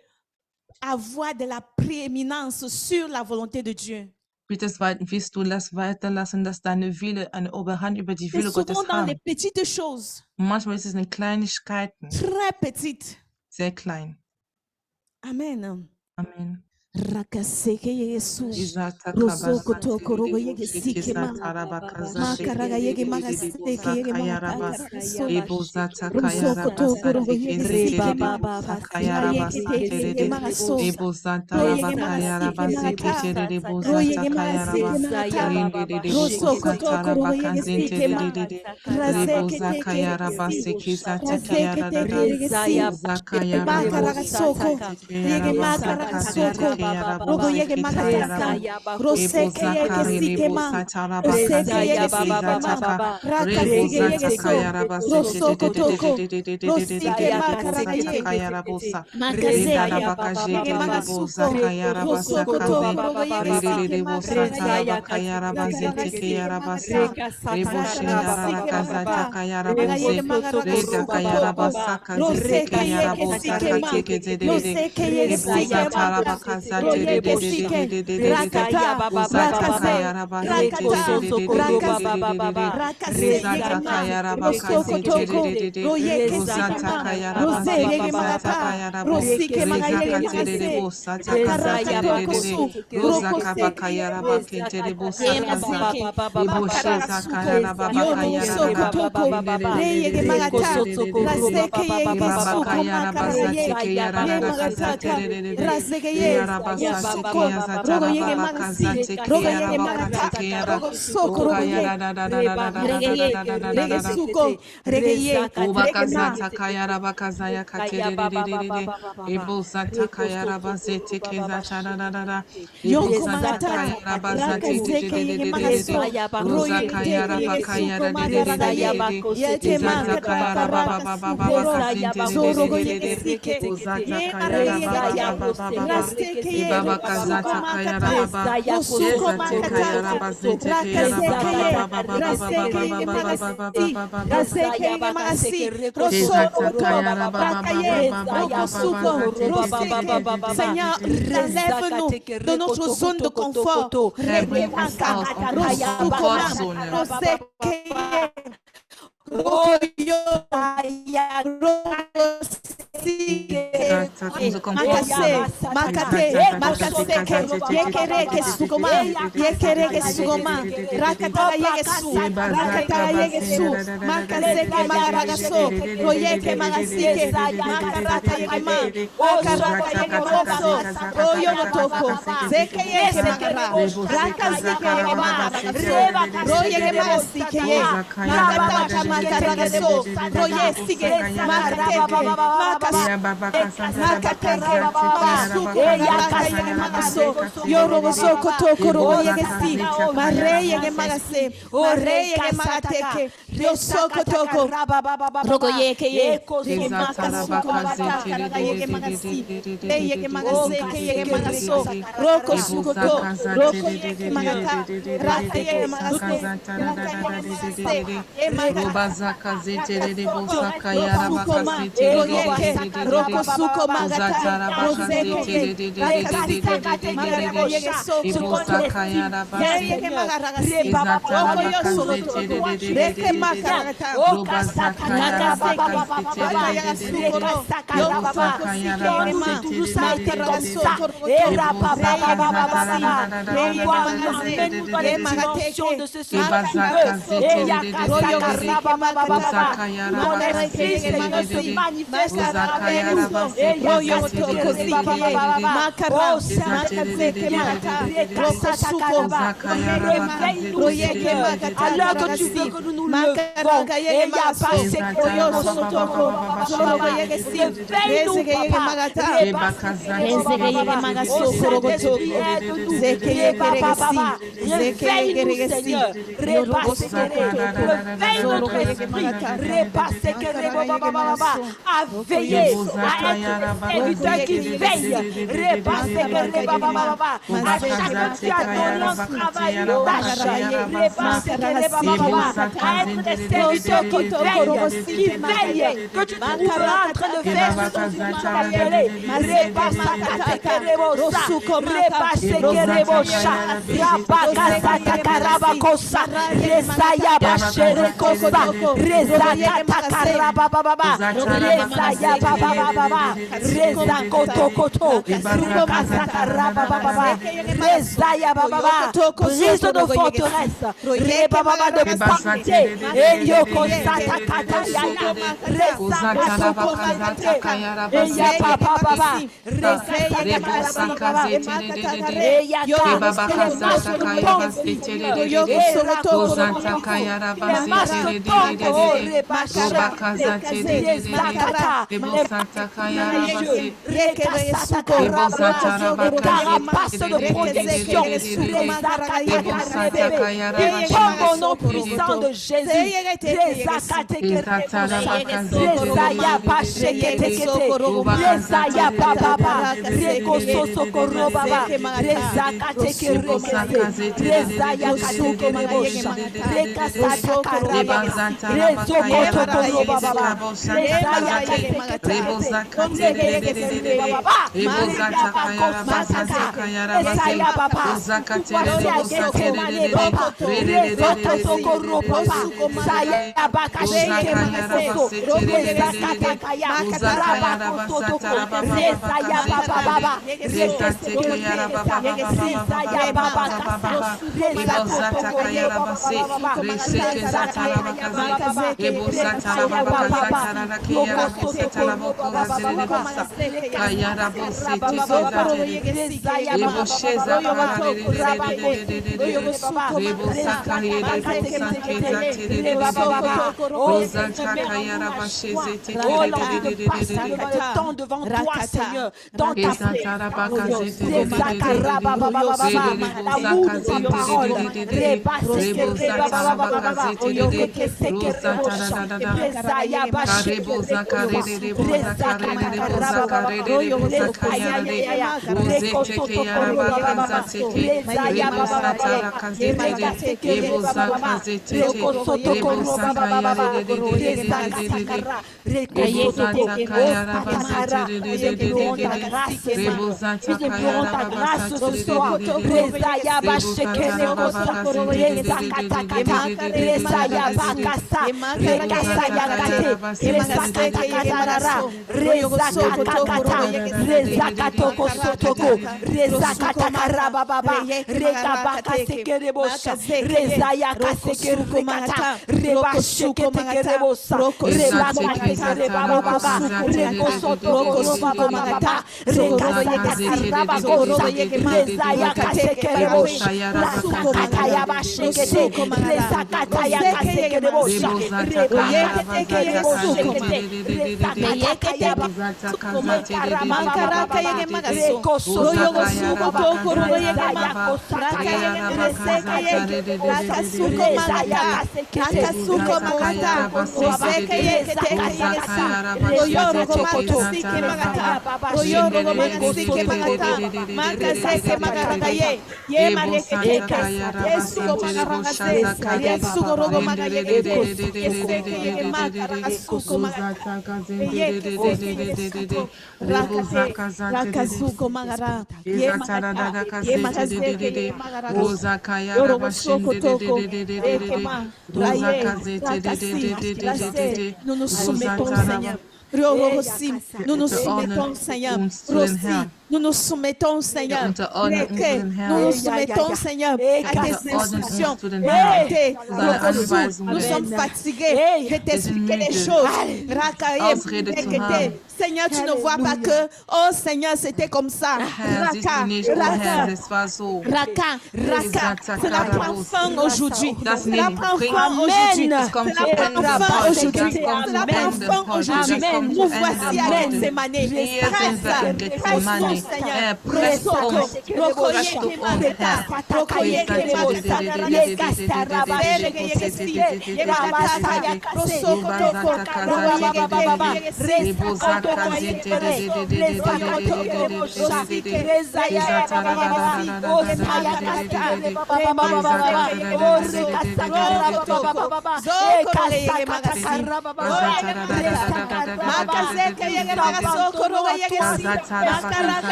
avoir de la prééminence sur la volonté de Dieu? Willst du das weiterlassen, dass deine Wille eine Oberhand über die C'est Wille Gottes souvent dans les haben? petites choses, Und manchmal ist es in Kleinigkeiten, très petites. sehr klein. Amen. Amen. Rakaseke Yesu. Izata Rosoko kabazate toko rogo yege sheke sikema. zatara bakazate Makaraga yege magaseke yege kayaraba magataso. ebo zata Rosoko kayaraba toko rogo sate yege keze sikema. kayaraba Mayeke te sate yege magaso. ebo zata Ro raba yege magasike kayaraba zeke magata. ebo Ro zata yege kayaraba magasike magata. ebo Rosoko kozata toko raba rogo yege kazente sikema. rebo Razeke teke yege zakayaraba si. seke zate Razeke teke kayarada yege si. zakayaraba Makaraga soko. Yege kayaraba makaraga zakazete soko. kayarabo Rogo yege zeke magataka. tayaraba Ebo Roseke yege zakare lebo sikema. sataraba Roseke kazete yege ke sikema. zataka Raka rebo sige yege zataka so. yaraba sete Rosoko toko. Rosike rebo makaraga ye. zataka yarabo sa Makaseke. redaraba Yege kajete lebo magasuko. zaka yaraba Rosoko sakaze toko rogo yege sike lebo makaragaye. sataraba kayaraba Rakaraga zete ke sike yaraba sa magata. rebo Rakaraga shendarara sike kazata magata. kayarabo Magayege ze magaraga reda suko kayaraba toko. sakazete ke Roseke yege yarabo sike ma. zakate ke Roseke yege ebo sike zataraba maka. kazate Royege sike. Rakata. Uzata Rakase. kayaraba zete Rakata. Rakase. Rakase yege Rezata ma. kayaraba Rosoko kazete toko. Royeke sike Rozata ma. kayaraba Rose zeke yege zata magata. kayarabo Rosike magayege Rezaka magase. terebo sata Makaraka kazate toko su. Roko Rozaka seke ye. bakayaraba kenterebo Yema sakaza seke, Ebo makaraga sheta suko, kayaraba yoro soko bakayarada toko, re yege magata, raseke ye ge Eba suko bakayaraba makaraga zate ye, ye kayarada kazate magataka, rasege ye, Yaraba ro sate suko, rogo kayazatara yege baba magasi, kazate rogo yege kayaraba kate magata, kayara rogo soko rogo ye, Okayara da da da da da da da rege da da ye, da da da da rege da da suko, rege ye, Oba rege ma, kazata kayara bakazaya katererererere. Ebo zata kayara bazete kezata da da da da. Ebo yoko zata magata, kayara bazate raka seke yege tererererere. magaso, Roza roye kete kayara yege suko bakayara magaraga ye, dererererere. yete Ezata makata kayara baba raka baba suko baba ro, kazinte zorogo yege dererererere. sike, Ozata ye maraga kayara baba yegete, baba baba baba. rasteke ye, Ebaba rogo suko kazata kayara makata, baba. rosuko Ezate kayara makata, bazete raka kayara seke baba ye, baba baba baba rasteke baba yege baba baba magasi, baba baba. raseke yege magasi, rosoro Ezata to, kayara baba raka baba ye, baba rogo baba suko, bazate roseke, Seigneur, enlève-nous de notre zone de confort. and Reke bring us maka, out of our comfort rosukoma, zone. rosekeye, royo, rosike, Ezata from the comfort zone. makase, makate, Ezata tata makaseke, kazate yekereke sukoma, yekereke sukoma, rakataga yegesu, Eba zaka rakataga bazinda yegesu, da da da da da da makaseke magaragaso, royeke magasike, makaraka yegema, makaraka Uzata kata kazi yegemoso, kazaka royo kata kata motoko, kaseke zeke zeke yeke kata magara, Rebo raka seka zike zaka yege raba baba seke de magaragaso, de de de de de royege de de magasike ye, Oza kaya raba da makataka de de de de de de de makaragaso, de de de de roye de Osa sige, kaya da da de de de makateke, de makas Ya baba kasanta raba makateke kazate kaya raba masuko kazete makaraka yege kaya raba magaso zeka te de de de de yorogoso kotoko rogo Ebo yege zaka si zeta kaya mare rabo yege se magase mare yege magateke yosoko toko rogo yeke ye yege Ezata raba makasuko kazete magata de karaga de de yege de de de magasi de de de re de de yege de de magase de ke de yege de de de magaso de roko Ebo suko to zaka zate roko de de yeke de de de magata de de de de raka de bo yege saka magaso zata da da raka da da yege de de de de magase de ye Roba makata zaka zete raka de de bo suko saka yara baka rosukoma zete de de de de royeke de de de de roko suko magata Ozata raba roseke kazete ye de de de de de de de rakasike de de de de magaraga de yege so Ebo sukoto zaka yara ye basi yege magaragasi Ezata roko raba yo kazete de sugoto de de de de reke de de de makaragata Roba zaka yara baka rakaseke zete de de rakayaga de de de de sukoro Ebo yokotoko zaka sike yara yege ma basete de de de de de de makaraga de sokoroto Ebo re zaka yege zata da magasi da da da re da da yege da da da da magaze da da ye da da magateke Ebazaka makaraga zete soko de de de de royo de de de. sike makata Ozaka yaraba makareke yege kazete de de de magasi de. makaraga Ozaka yege yaraba so seke royo zete de de motoko de de sike de de ye de de. makara Ezate de de de makazeke de de de de magata de de de. roko suko Ozaka yaraba royekema kazete de de royeke de de de de makata de de de de karagasi de. makaraga yege magaso Ezata royo raba ba ba ba ba sokotoko ba ba zorogo shende de yege de de de si de de de de de. rezege yege magata Ebakazate rezege de de yege de de de magaso de de de korogoto de de de de de de de zeke de de yege de de de regesi de de de de. zeke yege regesi yorogo Osaka da da sokotoko da da da da da zorogo da da yege da da magata da da da da da. makaraga yege magaso roko yo Ebozaka sokoto yaraba roko kazete yege de de de yegesi de de de de de de de de makaraka de de yege de. ma mazeke Obakazate makata kayaraba regesi kate yaraba kate makaragaye yaraba sa. makarasike Ebosaka makata zende de de de de de de rosokoto de de de de de korogosike de de de makaye de de de de de. makarakata karasuko Ebabakazata da da makaye de de de de de de mazeke de de de de. makataka rosuko maka Ebozata roseke kayarabe magasi zete ke roseke yaraba yege kazete de magasi de. mara yege magata Yabakazate de rosoko de de toko de de de rogo de de. yege magase rogo Ozata yege rabakazete magase de de de keye de de de de de de. Reza koto koto. Rekazaka rabababa. Rezaya bababa. Brise de forteresse. Rebababa de pensée. Eyoko sata kata yaya. Reza koto koto. Eya papa baba. Reza bababa. Eya au nom puissant de Jésus, temps devant toi, Seigneur, dans ta nous nous soumettons, Seigneur. Nous nous soumettons, Seigneur. Nous nous soumettons, Seigneur. Nous nous soumettons, Seigneur, à tes instructions. Nous sommes fatigués de t'expliquer les choses. Seigneur, tu ne vois pas que, oh Seigneur, c'était comme ça. Cela prend fin aujourd'hui. Cela prend fin aujourd'hui. Cela prend fin aujourd'hui. Cela prend fin aujourd'hui. Nous voici à Gethsemane. Presse, Seigneur. Presse,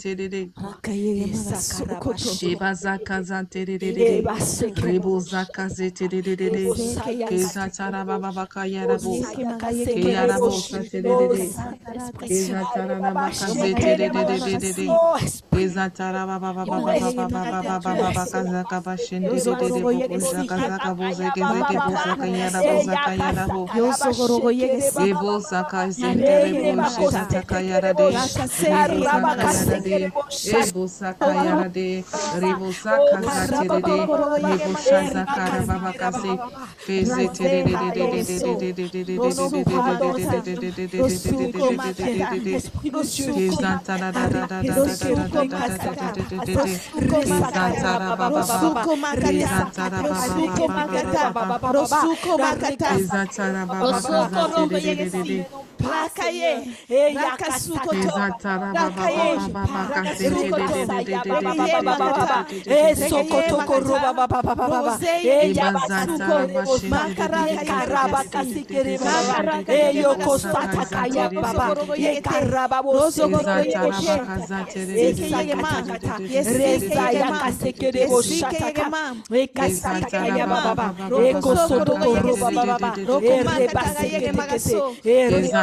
tererere. Rakayere marasokoto. Ebazaka za tererere. Baseke. Rebo zaka ze tererere. Keza taraba baka yarabo. Ke yarabo sa tererere. Keza taraba baka ze tererere. Keza taraba baka zaka bashenderere. Boko zaka zaka boze kezeke bozaka yarabo zaka yarabo. Ebo zaka zentere bo zaka yarade. Rebo zaka yarade. Ebo zaka yarade. Rebo zaka zaterere. Rebo shazaka rababa kase. Keze Rakaye, Rakasuko, Rakaye,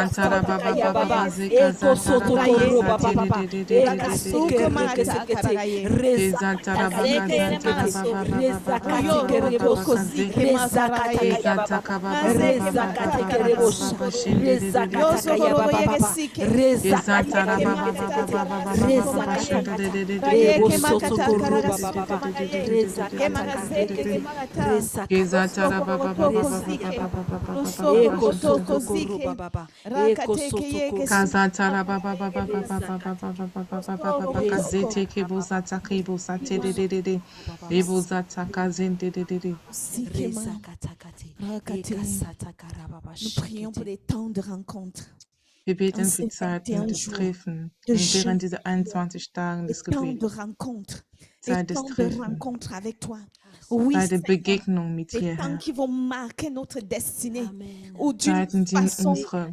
Zantara baba baba zeka zantara Kazantara baba baba baba baba baba kazete kebuzata kebusate de ebuzata kazente de. Nous prions pour des temps de rencontre. Wir beten für Zeiten des Treffen während dieser 21 Tagen des Des temps Gebets. de rencontre. Zeit Des des temps de Treffens. rencontre avec toi. Oui, Bei der Seigneur. Begegnung mit dir, Des temps Herr. qui vont marquer notre destinée. Ou Zeiten, die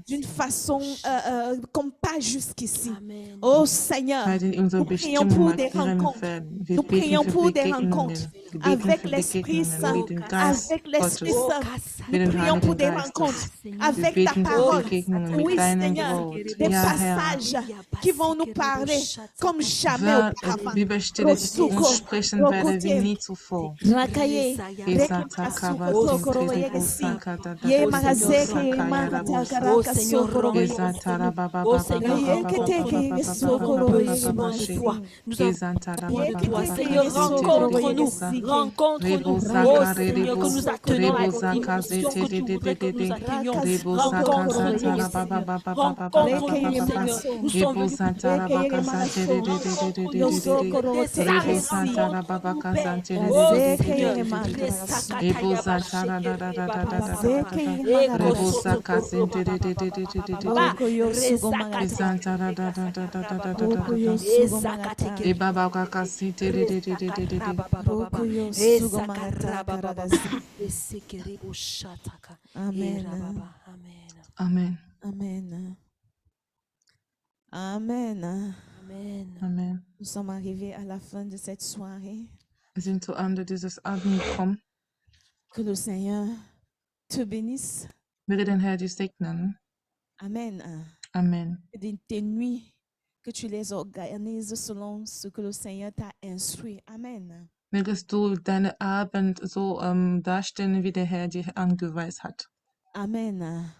d'une façon comme pas jusqu'ici. Oh Seigneur, Zeiten, die unsere nous prions Bestimmung pour des markieren rencontres. werden. Wir Nous beten prions für pour des rencontres Begegnungen. Wir beten avec für l'Esprit Begegnungen Saint. mit dem Geist Avec l'Esprit Gottes, Saint. mit Nous dem prions pour Heiligen des Geistes. rencontres Wir avec ta beten für parole. Begegnungen mit Oui, deinem Seigneur, Wort. des Ja, Herr. passages qui vont nous parler comme jamais auparavant. Bibelstelle, die uns sprechen werde wie nie zuvor. Rakaye, Rencontre-nous, Seigneur, que nous atteignons la dimension que tu voudrais que nous atteignions. Rencontre-nous, Seigneur. Nous sommes venus Amen. Amen. Amen. Amen. Nous sommes arrivés à la fin de cette soirée. Wir sind zu Ende dieses Abends gekommen. Que le Seigneur te bénisse. Möge den Herr dich segnen. Amen. Amen. Et tes nuits, que tu les organises selon ce que le Seigneur t'a instruit. Amen. Mögest du deine Abend so darstellen, wie der Herr dir angeweist hat. Amen.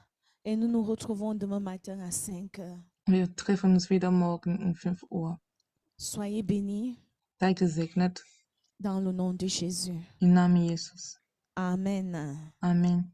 Et nous nous retrouvons demain matin à 5 heures. Wir treffen uns wieder morgen um 5 Uhr. Soyez bénis Sei gesegnet dans le nom de Jésus. im Namen Jesus. Amen. Amen.